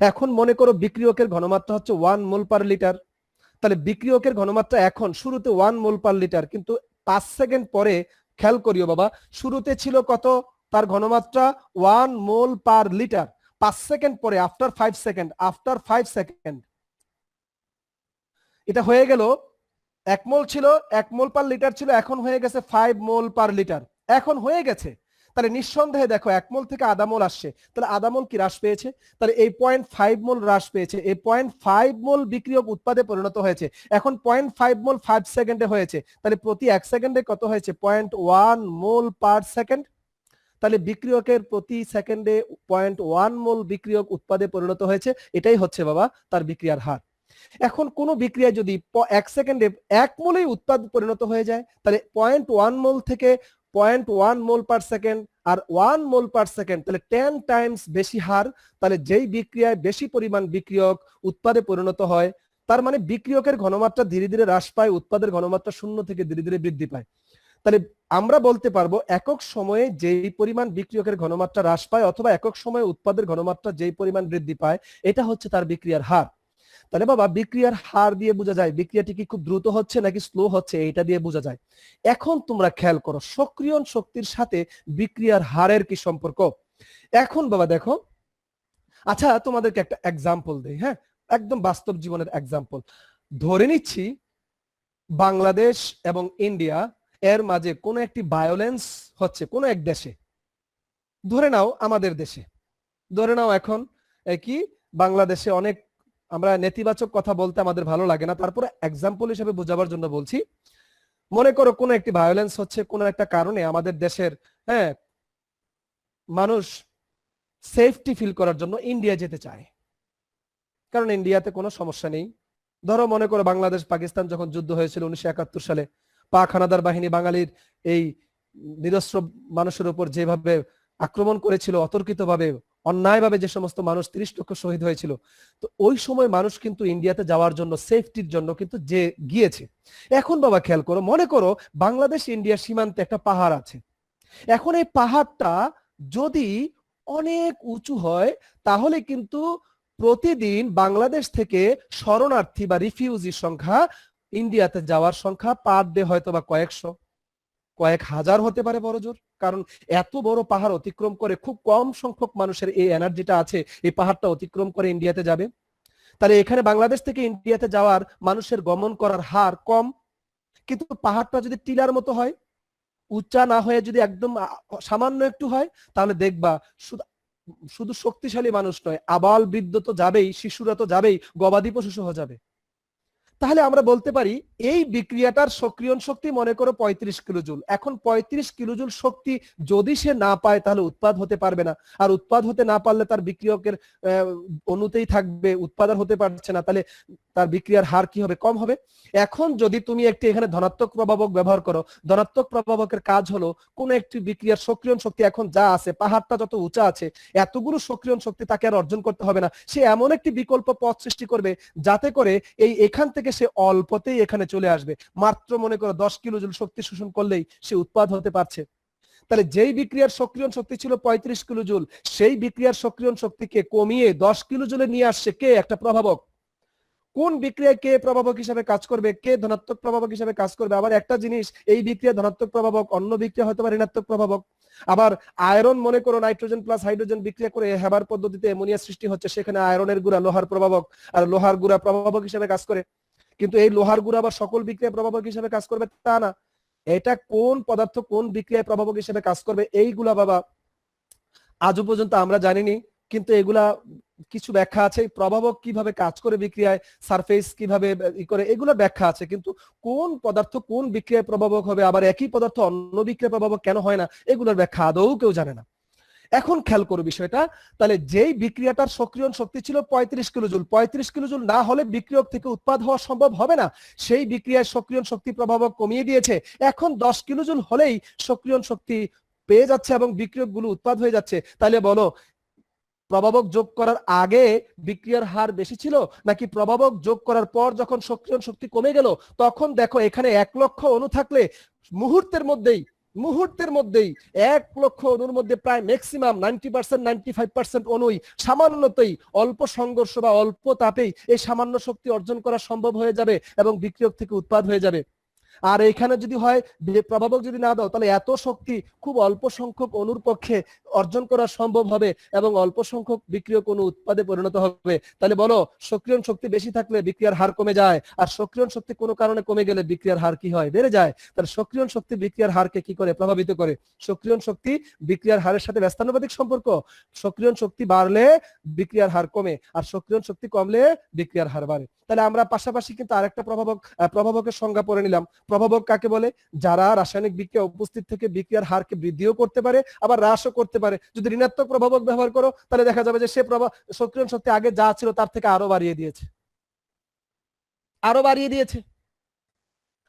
এখন মনে করো বিক্রিয়কের ঘনমাত্রা হচ্ছে 1 মোল পার লিটার, তাহলে বিক্রিয়কের ঘনমাত্রা এখন শুরুতে 1 মোল পার লিটার, কিন্তু 5 সেকেন্ড পরে খেয়াল করিও বাবা, শুরুতে ছিল কত, তার ঘনমাত্রা 1 মোল পার লিটার। 5 সেকেন্ড পরে আফটার 5 সেকেন্ড এটা হয়ে গেল 1 মোল ছিল, 1 মোল পার লিটার ছিল, এখন হয়ে গেছে 5 মোল পার লিটার, এখন হয়ে গেছে। তাহলে নিঃসন্দেহে দেখো 1 মোল থেকে আধা মোল আসছে, তাহলে আধা মোল কি হ্রাস পেয়েছে, তাহলে এই 0.5 মোল হ্রাস পেয়েছে, এই 0.5 মোল বিক্রিয়ক উৎপাদে পরিণত হয়েছে। এখন 0.5 মোল 5 সেকেন্ডে হয়েছে, তাহলে প্রতি 1 সেকেন্ডে কত হয়েছে, 0.1 মোল পার সেকেন্ড। তাহলে বিক্রিয়কের প্রতি সেকেন্ডে 0.1 মোল বিক্রিয়ক উৎপাদে পরিণত হয়েছে, এটাই হচ্ছে বাবা তার বিক্রিয়ার হার। এখন কোন বিক্রিয়া যদি 1 সেকেন্ডে 1 মোলেই উৎপাদ পরিণত হয়ে যায়, তাহলে 0.1 মোল থেকে 0.1 মোল পার সেকেন্ড আর 1 মোল পার সেকেন্ড, তাহলে 10 টাইমস বেশি হার। তাহলে যেই বিক্রিয়ায় বেশি পরিমাণ বিক্রিয়ক উৎপাদে পরিণত হয়, তার মানে বিক্রিয়কের ঘনমাত্রা ধীরে ধীরে হ্রাস পায়, উৎপাদের ঘনমাত্রা শূন্য থেকে ধীরে ধীরে বৃদ্ধি পায়। তাহলে আমরা বলতে পারবো একক সময়ে যেই পরিমাণ বিক্রিয়কের ঘনমাত্রা হ্রাস পায় অথবা একক সময়ে উৎপাদের ঘনমাত্রা যেই পরিমাণ বৃদ্ধি পায়, এটা হচ্ছে তার বিক্রিয়ার হার। তাহলে বাবা বিক্রিয়ার হার দিয়ে বোঝা যায় বিক্রিয়াটি কি খুব দ্রুত হচ্ছে নাকি স্লো হচ্ছে, এটা দিয়ে বোঝা যায়। এখন তোমরা খেয়াল করো সক্রিয়ণ শক্তির সাথে বিক্রিয়ার হারের কি সম্পর্ক। এখন বাবা দেখো, আচ্ছা তোমাদেরকে একটা এক্সাম্পল দেই, হ্যাঁ একদম বাস্তব জীবনের এক্সাম্পল। ধরে নিচ্ছি বাংলাদেশ এবং ইন্ডিয়া এর মাঝে কোনো একটি ভায়োলেন্স হচ্ছে কোনো এক দেশে, ধরে নাও আমাদের দেশে, ধরে নাও এখন কি বাংলাদেশে অনেক, আমরা নেতিবাচক কথা বলতে আমাদের ভালো লাগে না, তারপরে এক্সাম্পল হিসেবে বোঝাবার জন্য বলছি। মনে করো কোনো একটি ভায়োলেন্স হচ্ছে কোনো একটা কারণে আমাদের দেশের, হ্যাঁ মানুষ সেফটি ফিল করার জন্য ইন্ডিয়া যেতে চায়, কারণ ইন্ডিয়াতে কোনো সমস্যা নেই। ধরো মনে করো বাংলাদেশ পাকিস্তান যখন যুদ্ধ হয়েছিল 1971 সালে, পাক হানাদার বাহিনী বাঙালির এই নিরস্ত্র মানুষের উপর যেভাবে আক্রমণ করেছিল, অতর্কিতভাবে অন্যায়ভাবে যে সমস্ত মানুষ 30 লক্ষ শহীদ হয়েছিল, তো ওই সময় মানুষ কিন্তু ইন্ডিয়াতে যাওয়ার জন্য সেফটির জন্য কিন্তু যে গিয়েছে। এখন বাবা খেয়াল করো, মনে করো বাংলাদেশ ইন্ডিয়ার সীমান্তে একটা পাহাড় আছে। এখন এই পাহাড়টা যদি অনেক উঁচু হয়, তাহলে কিন্তু প্রতিদিন বাংলাদেশ থেকে শরণার্থী বা রিফিউজির সংখ্যা, ইন্ডিয়াতে যাওয়ার সংখ্যা পার ডে হয়তো বা কয়েকশো, কয়েক হাজার হতে পারে বড় জোর। কারণ এত বড় পাহাড় অতিক্রম করে খুব কম সংখ্যক মানুষের এই এনার্জিটা আছে, এই পাহাড়টা অতিক্রম করে ইন্ডিয়াতে যাবে। তাহলে এখানে বাংলাদেশ থেকে ইন্ডিয়াতে যাওয়ার মানুষের গমন করার হার কম, কিন্তু পাহাড়টা যদি টিলার মতো হয়, উচ্চা না হয়ে যদি একদম সামান্য একটু হয়, তাহলে দেখবা শুধু শুধু শক্তিশালী মানুষ নয়, আবাল বৃদ্ধ তো যাবেই, শিশুরা তো যাবেই, গবাদি পশু সহ যাবে। তাহলে আমরা বলতে পারি এই বিক্রিয়াটার সক্রিয়ণ শক্তি মনে করো 35 কিলোজুল। এখন 35 কিলোজুল শক্তি যদি সে না পায় তাহলে উৎপাদ হতে পারবে না, আর উৎপাদ হতে না পারলে তার বিক্রিয়কের অণুতেই থাকবে, উৎপাদন হতে পারছে না, তাহলে তার বিক্রিয়ার হার কি হবে, কম হবে। এখন যদি তুমি একটি এখানে ধনাত্মক প্রভাবক ব্যবহার করো, ধনাত্মক প্রভাবকের কাজ হলো কোন একটি বিক্রিয়ার সক্রিয়ণ শক্তি এখন যা আছে, পাহাড়টা যত উঁচা আছে, এতগুলো সক্রিয়ণ শক্তি তাকে আর অর্জন করতে হবে না, সে এমন একটি বিকল্প পথ সৃষ্টি করবে যাতে করে এই এখান থেকে সে অল্পতেই এখানে চলে আসবে। মাত্র মনে করো 10 কিলোজুল শক্তি শোষণ করলেই সে উৎপাদ হতে পারছে। তাহলে যেই বিক্রিয়ার সক্রিয়ণ শক্তি ছিল 35 কিলোজুল, সেই বিক্রিয়ার সক্রিয়ণ শক্তিকে কমিয়ে 10 কিলোজুলে নিয়ে আসছে কে, একটা প্রভাবক। কোন বিক্রিয়ায় কে প্রভাবক হিসেবে কাজ করবে, কে ধনাত্মক প্রভাবক হিসেবে কাজ করবে। আবার একটা জিনিস, এই বিক্রিয়া ধনাত্মক প্রভাবক, অন্য বিক্রিয়া হয়তো ঋণাত্মক প্রভাবক। আবার আয়রন মনে করো নাইট্রোজেন প্লাস হাইড্রোজেন বিক্রিয়া করে হেবার পদ্ধতিতে অ্যামোনিয়া সৃষ্টি হচ্ছে, সেখানে আয়রনের গুঁড়া লোহার প্রভাবক, আর লোহার গুঁড়া প্রভাবক হিসেবে কাজ করে। কিন্তু এই লোহার গুঁড়া আবার সকল বিক্রিয়া প্রভাবক হিসেবে কাজ করবে তা না। এটা কোন পদার্থ কোন বিক্রিয়ায় প্রভাবক হিসেবে কাজ করবে এইগুলা বাবা আজও পর্যন্ত আমরা জানিনি, কিন্তু এগুলা কিছু ব্যাখ্যা আছে, প্রভাবক কিভাবে কাজ করে বিক্রিয়ায়, সারফেস কিভাবে করে, এগুলোর ব্যাখ্যা আছে, কিন্তু কোন পদার্থ কোন বিক্রিয়ায় প্রভাবক হবে, আবার একই পদার্থ অন্য বিক্রিয়ায় প্রভাবক কেন হয় না, এগুলোর ব্যাখ্যা আদৌ কেউ জানে না। এখন খেয়াল করো বিষয়টা, তাহলে যেই বিক্রিয়াটার সক্রিয়ণ শক্তি ছিল 35 কিলোজুল, 35 কিলোজুল না হলে বিক্রিয়ক থেকে উৎপাদ হওয়া সম্ভব হবে না, সেই বিক্রিয়ায় সক্রিয়ণ শক্তি প্রভাবক কমিয়ে দিয়েছে, এখন 10 কিলোজুল হলেই সক্রিয়ণ শক্তি পেয়ে যাচ্ছে এবং বিক্রিয়কগুলো উৎপাদ হয়ে যাচ্ছে। তাহলে বলো, প্রভাবক যোগ করার আগে বিক্রিয়ার হার বেশি ছিল, নাকি প্রভাবক যোগ করার পর যখন সক্রিয়ণ শক্তি কমে গেল তখন দেখো এখানে 1 লক্ষ অণু থাকলে মুহূর্তের মধ্যেই 1 লক্ষ অণুর মধ্যে প্রায় ম্যাক্সিমাম 90% 95% অণুই সামান্যতই অল্প সংঘর্ষ বা অল্প তাপেই এই সামান্য শক্তি অর্জন করা সম্ভব হয়ে যাবে এবং বিক্রিয়ক থেকে উৎপাদ হয়ে যাবে। আর এখানে যদি হয় প্রভাবক যদি না দাও, তাহলে এত শক্তি খুব অল্প সংখ্যক অণুর পক্ষে অর্জন করা সম্ভব হবে এবং অল্প সংখ্যক বিক্রিয়ক অণু উৎপাদে পরিণত হবে। তাহলে বলো, সক্রিয়ণ শক্তি বেশি থাকলে বিক্রিয়ার হার কমে যায়, আর সক্রিয়ণ শক্তি কোনো কারণে কমে গেলে বিক্রিয়ার হার কি হয়? বেড়ে যায়। তাহলে সক্রিয়ণ শক্তি বিক্রিয়ার হারকে কি করে? প্রভাবিত করে। সক্রিয়ণ শক্তি বিক্রিয়ার হারের সাথে ব্যস্তানুপাতিক সম্পর্ক। সক্রিয়ণ শক্তি বাড়লে বিক্রিয়ার হার কমে, আর সক্রিয়ণ শক্তি কমলে বিক্রিয়ার হার বাড়ে। তাহলে আমরা পাশাপাশি কিন্তু আরেকটা প্রভাবকের সংজ্ঞা পড়ে নিলাম। প্রভাবক কাকে বলে? যারা রাসায়নিক বিক্রিয়া উপস্থিত থেকে বিক্রিয়ার হারকে বৃদ্ধিও করতে পারে আবার হ্রাসও করতে পারে। যদি ঋণাত্মক প্রভাবক ব্যবহার করো তাহলে দেখা যাবে যে সে সক্রিয়ণ শক্তি আগে যা ছিল তার থেকে আরো বাড়িয়ে দিয়েছে।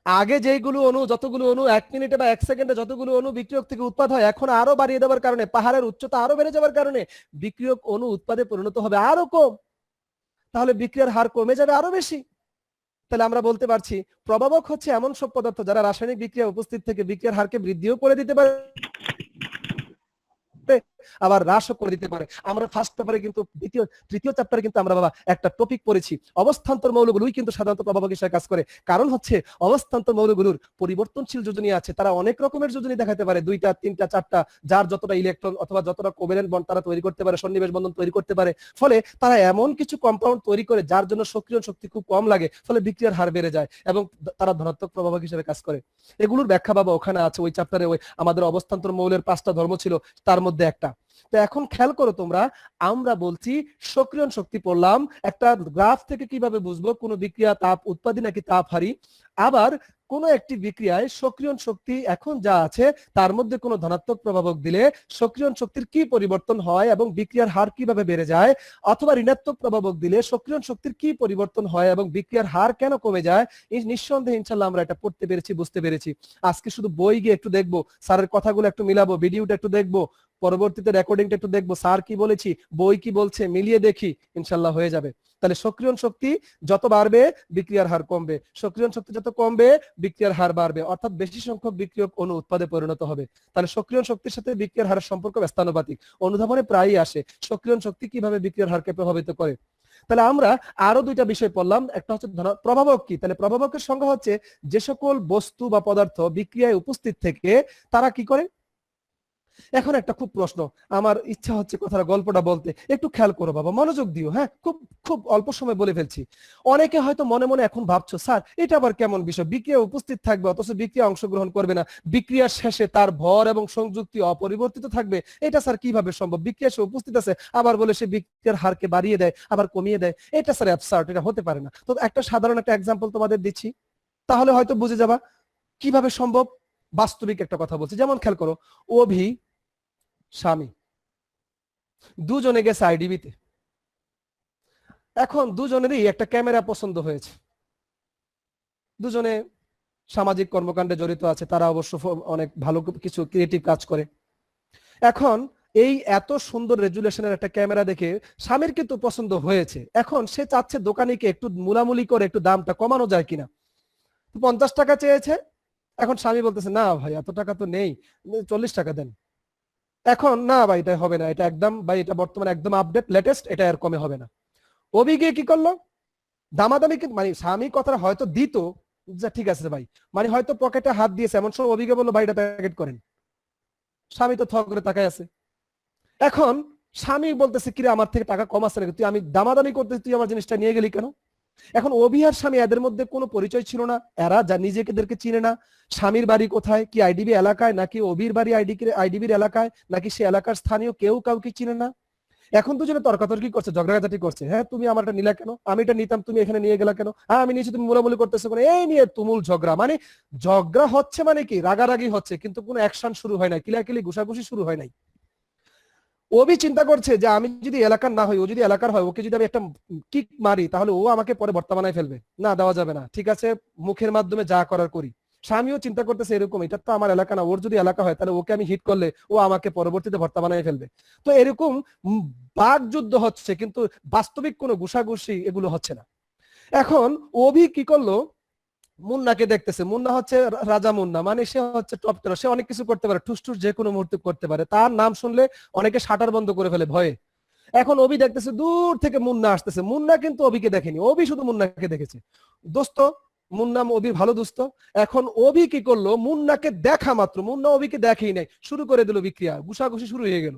আগে যেইগুলো অণু, যতগুলো অণু 1 মিনিটে বা 1 সেকেন্ডে যতগুলো অণু বিক্রিয়ক থেকে উৎপাদ হয়, এখন আরো বাড়িয়ে দেওয়ার কারণে, পাহাড়ের উচ্চতা আরো বেড়ে যাওয়ার কারণে বিক্রিয়ক অণু উৎপাদে পরিণত হবে আরো কম, তাহলে বিক্রিয়ার হার কমে যাবে আরো বেশি। তাহলে আমরা বলতে পারছি প্রভাবক হচ্ছে এমন সব পদার্থ যারা রাসায়নিক বিক্রিয়া উপস্থিত থেকে বিক্রিয়ার হারকে বৃদ্ধিও করে দিতে পারে আবার হ্রাসও করে দিতে পারে। আমরা ফার্স্ট পেপারে কিন্তু তৃতীয় চ্যাপ্টারে কিন্তু আমরা বাবা একটা টপিক পড়েছি, অবস্থান্তর মৌলগুলোই কিন্তু সাধারণত প্রভাবক হিসেবে কাজ করে। কারণ হচ্ছে অবস্থান্তর মৌলগুলোর পরিবর্তনশীল যোজনী আছে, তারা অনেক রকমের যোজনী দেখাতে পারে, 2টা 3টা 4টা, যার যতটা ইলেকট্রন অথবা যতটা কোভ্যালেন্ট বন্ড তারা তৈরি করতে পারে, সন্নিবেশ বন্ধন তৈরি করতে পারে। ফলে তারা এমন কিছু কম্পাউন্ড তৈরি করে যার জন্য সক্রিয়ণ শক্তি খুব কম লাগে, ফলে বিক্রিয়ার হার বেড়ে যায় এবং তারা ধনাত্মক প্রভাবক হিসেবে কাজ করে। এগুলোর ব্যাখ্যা বাবা ওখানে আছে, ওই চ্যাপ্টারে। ওই আমাদের অবস্থান্তর মৌলের 5টা ধর্ম ছিল, তার মধ্যে একটা। তো এখন খেয়াল করো তোমরা, আমরা বলছি সক্রিয়ণ শক্তি পড়লাম, একটা গ্রাফ থেকে কিভাবে বুঝবো কোন বিক্রিয়া তাপ উৎপাদী নাকি তাপ হারি। আবার কোন একটি বিক্রিয়ায় সক্রিয়ণ শক্তি এখন যা আছে তার মধ্যে কোনো ধনাত্মক প্রভাবক দিলে সক্রিয়ণ শক্তির কি পরিবর্তন হয় এবং বিক্রিয়ার হার কিভাবে বেড়ে যায়, অথবা ঋণাত্মক প্রভাবক দিলে সক্রিয়ণ শক্তির কি পরিবর্তন হয় এবং বিক্রিয়ার হার কেন কমে যায়। নিঃসন্দেহে ইনশাল্লাহ আমরা এটা পড়তে পেরেছি, বুঝতে পেরেছি। আজকে শুধু বই গিয়ে একটু দেখবো, স্যারের কথাগুলো একটু মিলাবো, ভিডিওটা একটু দেখবো, পরবর্তীতে রেকর্ডিংটা একটু দেখবো, স্যার কি বলেছি, বই কি বলছে, মিলিয়ে দেখি, ইনশাল্লাহ হয়ে যাবে। তাহলে সক্রিয়ণ শক্তি যত বাড়বে বিক্রিয়ার হার কমবে, সক্রিয়ণ শক্তি যত কমবে বিক্রিয়ার হার বাড়বে, অর্থাৎ বেশি সংখ্যক বিক্রিয়ক অণু উৎপাদে পরিণত হবে। তাহলে সক্রিয়ণ শক্তির সাথে বিক্রিয়ার হারের সম্পর্ক ব্যস্তানুপাতিক, অনুধাবনে প্রায়ই আসে সক্রিয়ণ শক্তি কিভাবে বিক্রিয়ার হারকে প্রভাবিত করে। তাহলে আমরা আরো 2টা বিষয় পড়লাম, একটা হচ্ছে প্রভাবক কি। তাহলে প্রভাবকের সংজ্ঞা হচ্ছে যে সকল বস্তু বা পদার্থ বিক্রিয়ায় উপস্থিত থেকে তারা কি করে। এখন একটা খুব প্রশ্ন, আমার ইচ্ছা হচ্ছে কথাটা গল্পটা বলতে, একটু খেয়াল করো বাবা, মনোযোগ দিও। হ্যাঁ, খুব খুব অল্প সময় বলে ফেলছি। অনেকে হয়তো মনে মনে এখন ভাবছো, স্যার এটা আবার কেমন বিষয়, বিক্রিয়া উপস্থিত থাকবে অথচ বিক্রিয়া অংশগ্রহণ করবে না, বিক্রিয়ার শেষে তার ভর এবং সংযুক্তি অপরিবর্তিত থাকবে, এটা স্যার কিভাবে সম্ভব? বিক্রিয়া সে উপস্থিত আছে আবার বলে সে বিক্রিয়ার হারকে বাড়িয়ে দেয় আবার কমিয়ে দেয়, এটা স্যার অ্যাবসার্ড, এটা হতে পারে না। তো একটা সাধারণ একটা এক্সাম্পল তোমাদের দিচ্ছি, তাহলে হয়তো বুঝে যাবা কিভাবে সম্ভব। বাস্তবিক একটা কথা বলছি, যেমন খেয়াল করো, অভি স্বামী দুজনে গেছে আইডিবিতে, এখন দুজনেরই একটা ক্যামেরা পছন্দ হয়েছে, দুজনে সামাজিক কর্মকাণ্ডে জড়িত আছে, তারা অবশ্য অনেক ভালো কিছু ক্রিয়েটিভ কাজ করে। এখন এই এত সুন্দর রেজুলেশনের একটা ক্যামেরা দেখে স্বামীর কিন্তু পছন্দ হয়েছে, এখন সে চাচ্ছে দোকানিকে একটু মুলামুলি করে একটু দামটা কমানো যায় কিনা। 50 টাকা চেয়েছে, এখন স্বামী বলতেছে না ভাই এত টাকা তো নেই, 40 টাকা দেন। এখন না ভাই এটা হবে না, এটা একদম ভাই, এটা বর্তমানে একদম আপডেট লেটেস্ট, এটা এর কমে হবে না। অভি গিয়ে কি করলো, দামাদামি, মানে স্বামী কথাটা হয়তো দিত যে ঠিক আছে ভাই, মানে হয়তো পকেটে হাত দিয়েছে, এমন সময় অভিকে বললো ভাই এটা প্যাকেট করেন। স্বামী তো থক করে তাকায় আছে। এখন স্বামী বলতেছে কিরে আমার থেকে টাকা কম আছে নাকি, তুই আমি দামাদামি করতেছি তুই আমার জিনিসটা নিয়ে গেলি কেন। এখন অভি আর স্বামী এদের মধ্যে কোনো পরিচয় ছিল না, এরা যা নিজেদেরকে চিনে না। স্বামীর বাড়ি কোথায়, কি আইডিবি এলাকায় নাকি অভির বাড়ি আইডিবির এলাকায়, নাকি সে এলাকার স্থানীয়, কেউ কাউকে চিনে না। এখন দুজনে তর্কাতর্কি করছে, ঝগড়াঝাটি করছে। হ্যাঁ, তুমি আমার এটা নিলা কেন, আমি এটা নিতাম, তুমি এখানে নিয়ে গেলা কেন, হ্যাঁ আমি নিয়েছি তুমি মোলামুলি করতেছো কেন, এই নিয়ে তুমুল ঝগড়া। মানে ঝগড়া হচ্ছে মানে কি, রাগারাগি হচ্ছে, কিন্তু কোনো অ্যাকশন শুরু হয় নাই, কিলাকিলি ঘুষাঘুষি শুরু হয় নাই। ওবি চিন্তা করছে যে আমি যদি এলাকার না হই, ও যদি এলাকার হয়, ওকে যদি আমি একটা কিক মারি তাহলে ও আমাকে পরে ভর্তা বানায় ফেলবে, না দেওয়া যাবে না, ঠিক আছে মুখের মাধ্যমে যা করার করি। স্বামীও চিন্তা করতেছে এরকম, এটা তো আমার এলাকা না, ওর যদি এলাকা হয় তাহলে ওকে আমি হিট করলে ও আমাকে পরবর্তীতে ভর্তা বানায় ফেলবে। তো এরকম বাকযুদ্ধ হচ্ছে, কিন্তু বাস্তবিক কোনো ঘুষাঘুষি এগুলো হচ্ছে না। এখন অভি কি করলো, মুন্নাকে দেখতেছে, মুন্না হচ্ছে রাজা মুন্না, মানে সে হচ্ছে টপ টেরর, সে অনেক কিছু করতে পারে, ঠুস ঠুস যে কোনো মুহূর্তে করতে পারে, তার নাম শুনলে অনেকে শাটার বন্ধ করে ফেলে ভয়ে। এখন অভি দেখতেছে দূর থেকে মুন্না আসতেছে, মুন্না কিন্তু অভিকে দেখেনি, অভি শুধু মুন্নাকে দেখেছে। দোস্ত, মুন্না অভির ভালো দোস্ত। এখন অভি কি করলো, মুন্নাকে দেখা মাত্র, মুন্না অভিকে দেখেই নাই, শুরু করে দিল বিক্রিয়া, ঘুষাঘুষি শুরু হয়ে গেল।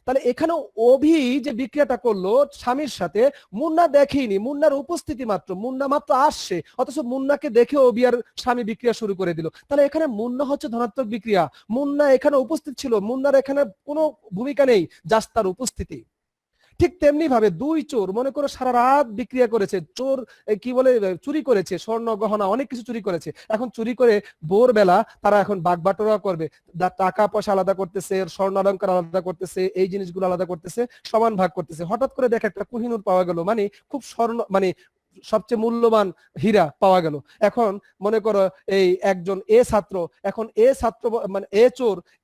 তাহলে এখানে অভি যে বিক্রিয়াটা করলো স্বামীর সাথে, মুন্না দেখেইনি, মুন্নার উপস্থিতি মাত্র, মুন্না মাত্র আসছে, অথচ মুন্নাকে দেখে অভি আর স্বামী বিক্রিয়া শুরু করে দিল। তাহলে এখানে মুন্না হচ্ছে ধনাত্মক বিক্রিয়া, মুন্না এখানে উপস্থিত ছিল, মুন্নার এখানে কোনো ভূমিকা নেই, জাস্ট তার উপস্থিতি। ঠিক তেমনি ভাবে দুই চোর, মনে করো সারা রাত বিক্রিয়া করেছে, চোর কি বলে চুরি করেছে, স্বর্ণ গহনা অনেক কিছু চুরি করেছে, এখন চুরি করে ভোরবেলা তারা এখন বাগবাটোয়ারা করবে, টাকা পয়সা আলাদা করতেছে, স্বর্ণ অলংকার আলাদা করতেছে, এই জিনিসগুলো আলাদা করতেছে, সমান ভাগ করতেছে। হঠাৎ করে দেখে একটা কোহিনূর পাওয়া গেল, মানে খুব স্বর্ণ, মানে সবচেয়ে মূল্যবান হীরা পাওয়া গেল। এখন মনে করো এই একজন এ ছাত্র, এখন এ ছাত্র মানে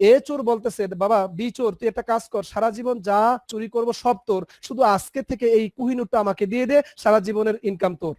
এ চোর বলতেছে, বাবা বি চোর তুই একটা কাজ কর, সারা জীবন যা চুরি করবো সব তোর, শুধু আজকে থেকে এই কোহিনূরটা আমাকে দিয়ে দে, সারা জীবনের ইনকাম তোর।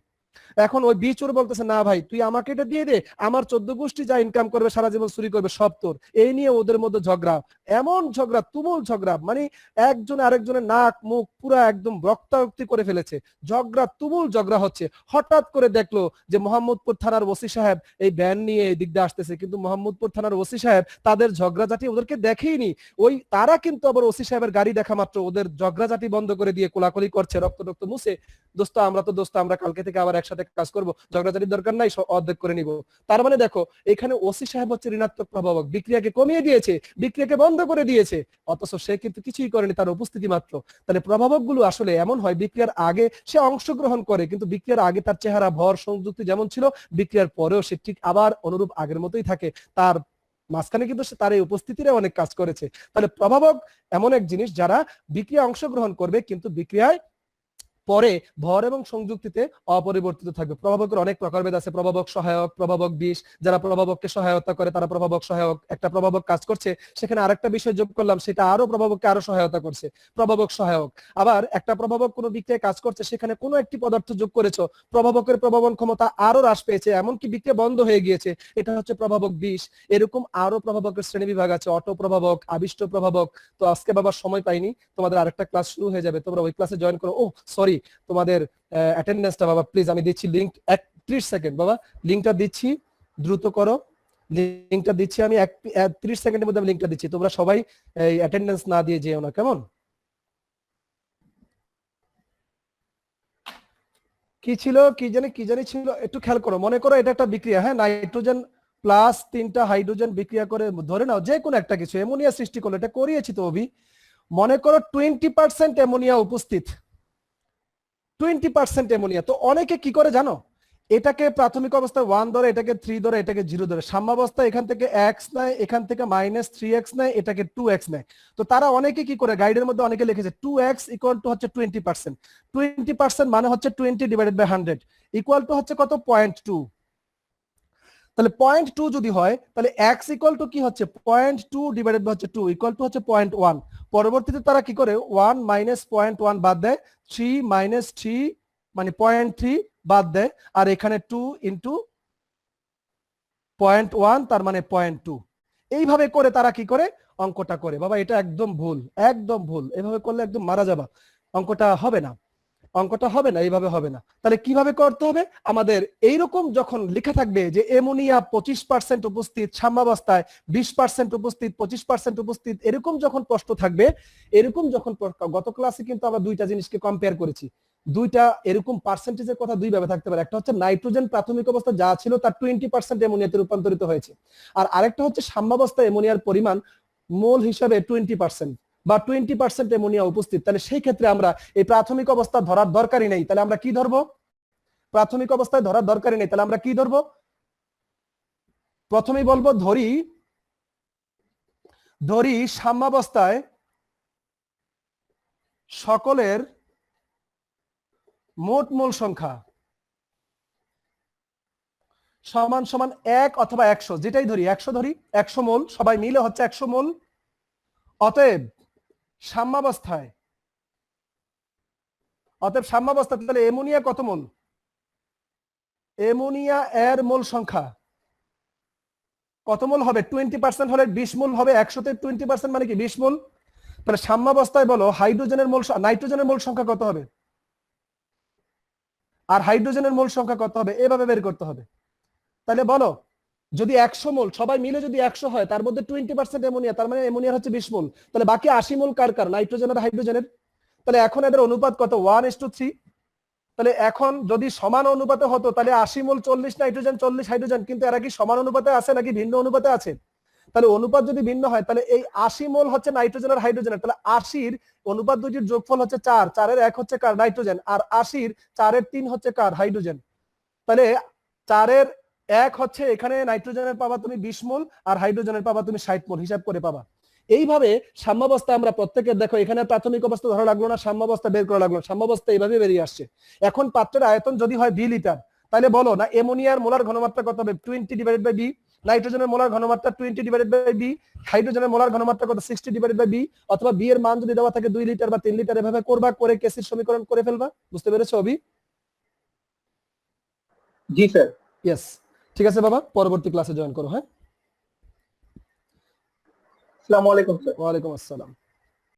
এখন ওই বি চোর বলতেছে, না ভাই তুই আমাকে এটা দিয়ে দে, আমার 14 গোষ্ঠী যা ইনকাম করবে সারা জীবন চুরি করবে সব তোর। এই নিয়ে ওদের মধ্যে ঝগড়া, এমন ঝগড়া, তুমুল ঝগড়া, মানে একজন আরেকজনের নাক মুখ পুরা একদম রক্তারক্তি করে ফেলেছে, ঝগড়া তুমুল ঝগড়া হচ্ছে। হঠাৎ করে দেখলো যে মোহাম্মদপুর থানার ওসি সাহেব এই ভ্যান নিয়ে এই দিক দিয়ে আসতেছে, কিন্তু মোহাম্মদপুর থানার ওসি সাহেব তাদের ঝগড়াঝাটি ওদেরকে দেখেইনি, ওই তারা কিন্তু আবার ওসি সাহেবের গাড়ি দেখা মাত্র ওদের ঝগড়াঝাটি বন্ধ করে দিয়ে কোলাকুলি করছে, রক্ত রক্ত মুছে, দোস্ত আমরা তো দোস্ত, আমরা কালকে থেকে আবার একসাথে কাজ করবো, ঝগড়াঝাটির দরকার নাই, অর্ধেক করে নিব। তার মানে দেখো এখানে ওসি সাহেব হচ্ছে ঋণাত্মক প্রভাবক, বিক্রিয়াকে কমিয়ে দিয়েছে, বিক্রিয়াকে বন্ধ করে দিয়েছে, অথচ সে কিন্তু কিছুই করেনি, তার উপস্থিতি মাত্র। তাহলে প্রভাবক গুলো আসলে এমন হয়, বিক্রিয়ার আগে সে অংশগ্রহণ করে, কিন্তু বিক্রিয়ার আগে তার চেহারা ভর সংযুক্তি যেমন ছিল, বিক্রিয়ার পরেও সে ঠিক আবার অনুরূপ আগের মতোই থাকে, তার মাঝখানে কিন্তু সে তার এই উপস্থিতিরে অনেক কাজ করেছে। তাহলে প্রভাবক এমন এক জিনিস যারা বিক্রিয়া অংশগ্রহণ করবে কিন্তু বিক্রিয়ায় পরে ভর এবং সংযুক্তিতে অপরিবর্তিত থাকবে। প্রভাবকের অনেক প্রকারভেদ আছে, প্রভাবক সহায়ক, প্রভাবক বিষ, যারা প্রভাবককে সহায়তা করে তারা প্রভাবক সহায়ক। একটা প্রভাবক কাজ করছে, সেখানে আরেকটা বিষয় যোগ করলাম, সেটা আরো প্রভাবককে আরো সহায়তা করছে, প্রভাবক সহায়ক। আবার একটা প্রভাবক কোনো বিক্রিয়ায় কাজ করছে, সেখানে কোনো একটি পদার্থ যোগ করেছো, প্রভাবকের প্রভাবন ক্ষমতা আরো হ্রাস পেয়েছে, এমনকি বিক্রিয়া বন্ধ হয়ে গিয়েছে, এটা হচ্ছে প্রভাবক বিষ। এরকম আরো প্রভাবকের শ্রেণী বিভাগ আছে, অটো প্রভাবক, আবিষ্ট প্রভাবক। তো আজকে বাবা সময় পাইনি, তোমাদের আরেকটা ক্লাস শুরু হয়ে যাবে, তোমরা ওই ক্লাসে জয়েন করো। ও সরি, তোমাদের অ্যাটেন্ডেন্সটা বাবা প্লিজ, আমি দিচ্ছি লিংক, 30 সেকেন্ড বাবা, লিংকটা দিচ্ছি, দ্রুত করো, লিংকটা দিচ্ছি আমি 30 সেকেন্ডের মধ্যে আমি লিংকটা দিচ্ছি, তোমরা সবাই এই অ্যাটেন্ডেন্স না দিয়ে যেও না, কেমন? কি ছিল, কি জানি ছিল, একটু খেয়াল করো। মনে করো এটা একটা বিক্রিয়া, হ্যাঁ, নাইট্রোজেন প্লাস 3টা হাইড্রোজেন বিক্রিয়া করে, ধরে নাও যে কোনো একটা কিছু অ্যামোনিয়া সৃষ্টি করলো, এটা করিয়েছি তো অভি। মনে করো 20% অ্যামোনিয়া উপস্থিত, 20% অ্যামোনিয়া। তো অনেকে কি করে জানো, এটাকে প্রাথমিক অবস্থায় 1 ধরে, এটাকে 3 ধরে, এটাকে 0 ধরে, সাম্যাবস্থায় এখান থেকে x নেয়, এখান থেকে -3x নেয়, এটাকে 2x নেয়। তো তারা অনেকে কি করে, গাইডের মধ্যে অনেকে লিখেছে 2x ইকুয়াল টু হচ্ছে 20%, 20% মানে হচ্ছে 20/100 ইকুয়াল টু হচ্ছে কত, 0.2। তাহলে 0.2 যদি হয়, তাহলে x ইকুয়াল টু কি হচ্ছে, 0.2 ডিভাইডেড বাই হচ্ছে 2 ইকুয়াল টু হচ্ছে 0.1। পরবর্তীতে তারা কি করে, 1 মাইনাস 0.1 বাদ দেয়, 3 মাইনাস 3 মানে 0.3 বাদ দেয়, আর এখানে 2 ইন্টু 0.1 তার মানে 0.2। এইভাবে করে তারা কি করে অঙ্কটা করে। বাবা এটা একদম ভুল, একদম ভুল, এভাবে করলে একদম মারা যাবা, অঙ্কটা হবে না, অঙ্কটা হবে না, এইভাবে হবে না। তাহলে কিভাবে করতে হবে, আমাদের এইরকম যখন লেখা থাকবে যে অ্যামোনিয়া 25% উপস্থিত, সাম্যাবস্থায় 20% উপস্থিত, 25% উপস্থিত, এরকম যখন প্রশ্ন থাকবে, এরকম যখন গত ক্লাসে কিন্তু আমরা দুইটা জিনিসকে কম্পেয়ার করেছি, দুইটা এরকম পার্সেন্টেজের কথা দুই ভাবে থাকতে পারে। একটা হচ্ছে নাইট্রোজেন প্রাথমিক অবস্থা যা ছিল তার 20% অ্যামোনিয়াতে রূপান্তরিত হয়েছে, আর আরেকটা হচ্ছে সাম্যাবস্থায় অ্যামোনিয়ার পরিমাণ মোল হিসাবে 20%। বা 20% অ্যামোনিয়া উপস্থিত, তাহলে সেই ক্ষেত্রে আমরা এই প্রাথমিক অবস্থা ধরার দরকারই নেই, তাহলে আমরা কি ধরবো? প্রাথমিক অবস্থায় ধরার দরকারই নেই, তাহলে আমরা কি ধরবো? প্রথমেই বলবো ধরি সাম্যাবস্থায় সকলের মোট মোল সংখ্যা সমান সমান 1 অথবা 100, যেটাই ধরি 100 ধরি, 100 মোল, সবাই মিলে হচ্ছে 100 মোল। অতএব সাম্যাবস্থায় তাহলে অ্যামোনিয়া কত মোল? অ্যামোনিয়া এর মোল সংখ্যা কত মোল হবে? 20% হলে 20 মোল হবে, 100-তে 20% মানে কি 20 মোল। তাহলে সাম্যাবস্থায় বলো হাইড্রোজেনের মোল, নাইট্রোজেনের মোল সংখ্যা কত হবে আর হাইড্রোজেনের মোল সংখ্যা কত হবে, এভাবে বের করতে হবে। তাহলে বলো যদি 100 মোল সবাই মিলে যদি 100 হয়, তার মধ্যে 20% অ্যামোনিয়া, তার মানে অ্যামোনিয়ার হচ্ছে 20 মোল, তাহলে বাকি 80 মোল কার কার? নাইট্রোজেন আর হাইড্রোজেনের। তাহলে এখন এদের অনুপাত কত? 1:3। তাহলে এখন যদি সমান অনুপাতে হতো তাহলে 80 মোল 40 নাইট্রোজেন 40 হাইড্রোজেন, কিন্তু এরা কি সমান অনুপাতে আছে নাকি ভিন্ন অনুপাতে আছে? তাহলে অনুপাত যদি ভিন্ন হয় তাহলে এই 80 মোল হচ্ছে নাইট্রোজেন আর হাইড্রোজেনের, তাহলে 80-র অনুপাত দুইটির যোগফল হচ্ছে 4, 4-এর 1 হচ্ছে কার? নাইট্রোজেন, আর 80-র 4-এর 3 হচ্ছে কার? হাইড্রোজেন। তাহলে 4-এর 1 হচ্ছে এখানে নাইট্রোজেনের পাবা তুমি 20 মোল আর হাইড্রোজেনের পাবা তুমি 60 মোল, হিসাব করে পাবা। এইভাবে সাম্যাবস্থা আমরা প্রত্যেকের, দেখো এখানে প্রাথমিক অবস্থা ধরা লাগলো না, সাম্যাবস্থা বের করা লাগলো, সাম্যাবস্থা এইভাবে বেরিয়ে আসছে। এখন পাত্রের আয়তন যদি হয় 2 লিটার, তাহলে বলো না অ্যামোনিয়ার মোলার ঘনমাত্রা কত হবে? 20/b। নাইট্রোজেনের মোলার ঘনমাত্রা 20/b। হাইড্রোজেনের মোলার ঘনমাত্রা কত? 60/b। অথবা বি এর মান যদি দেওয়া থাকে 2 লিটার বা 3 লিটার, এভাবে করবা, করে কেসির সমীকরণ করে ফেলবা। বুঝতে পেরেছো অভি? জি স্যার। ইয়েস, ঠিক আছে বাবা, পরবর্তী ক্লাসে জয়েন করো। হ্যাঁ, আসসালামু আলাইকুম স্যার। ওয়ালাইকুম আসসালাম।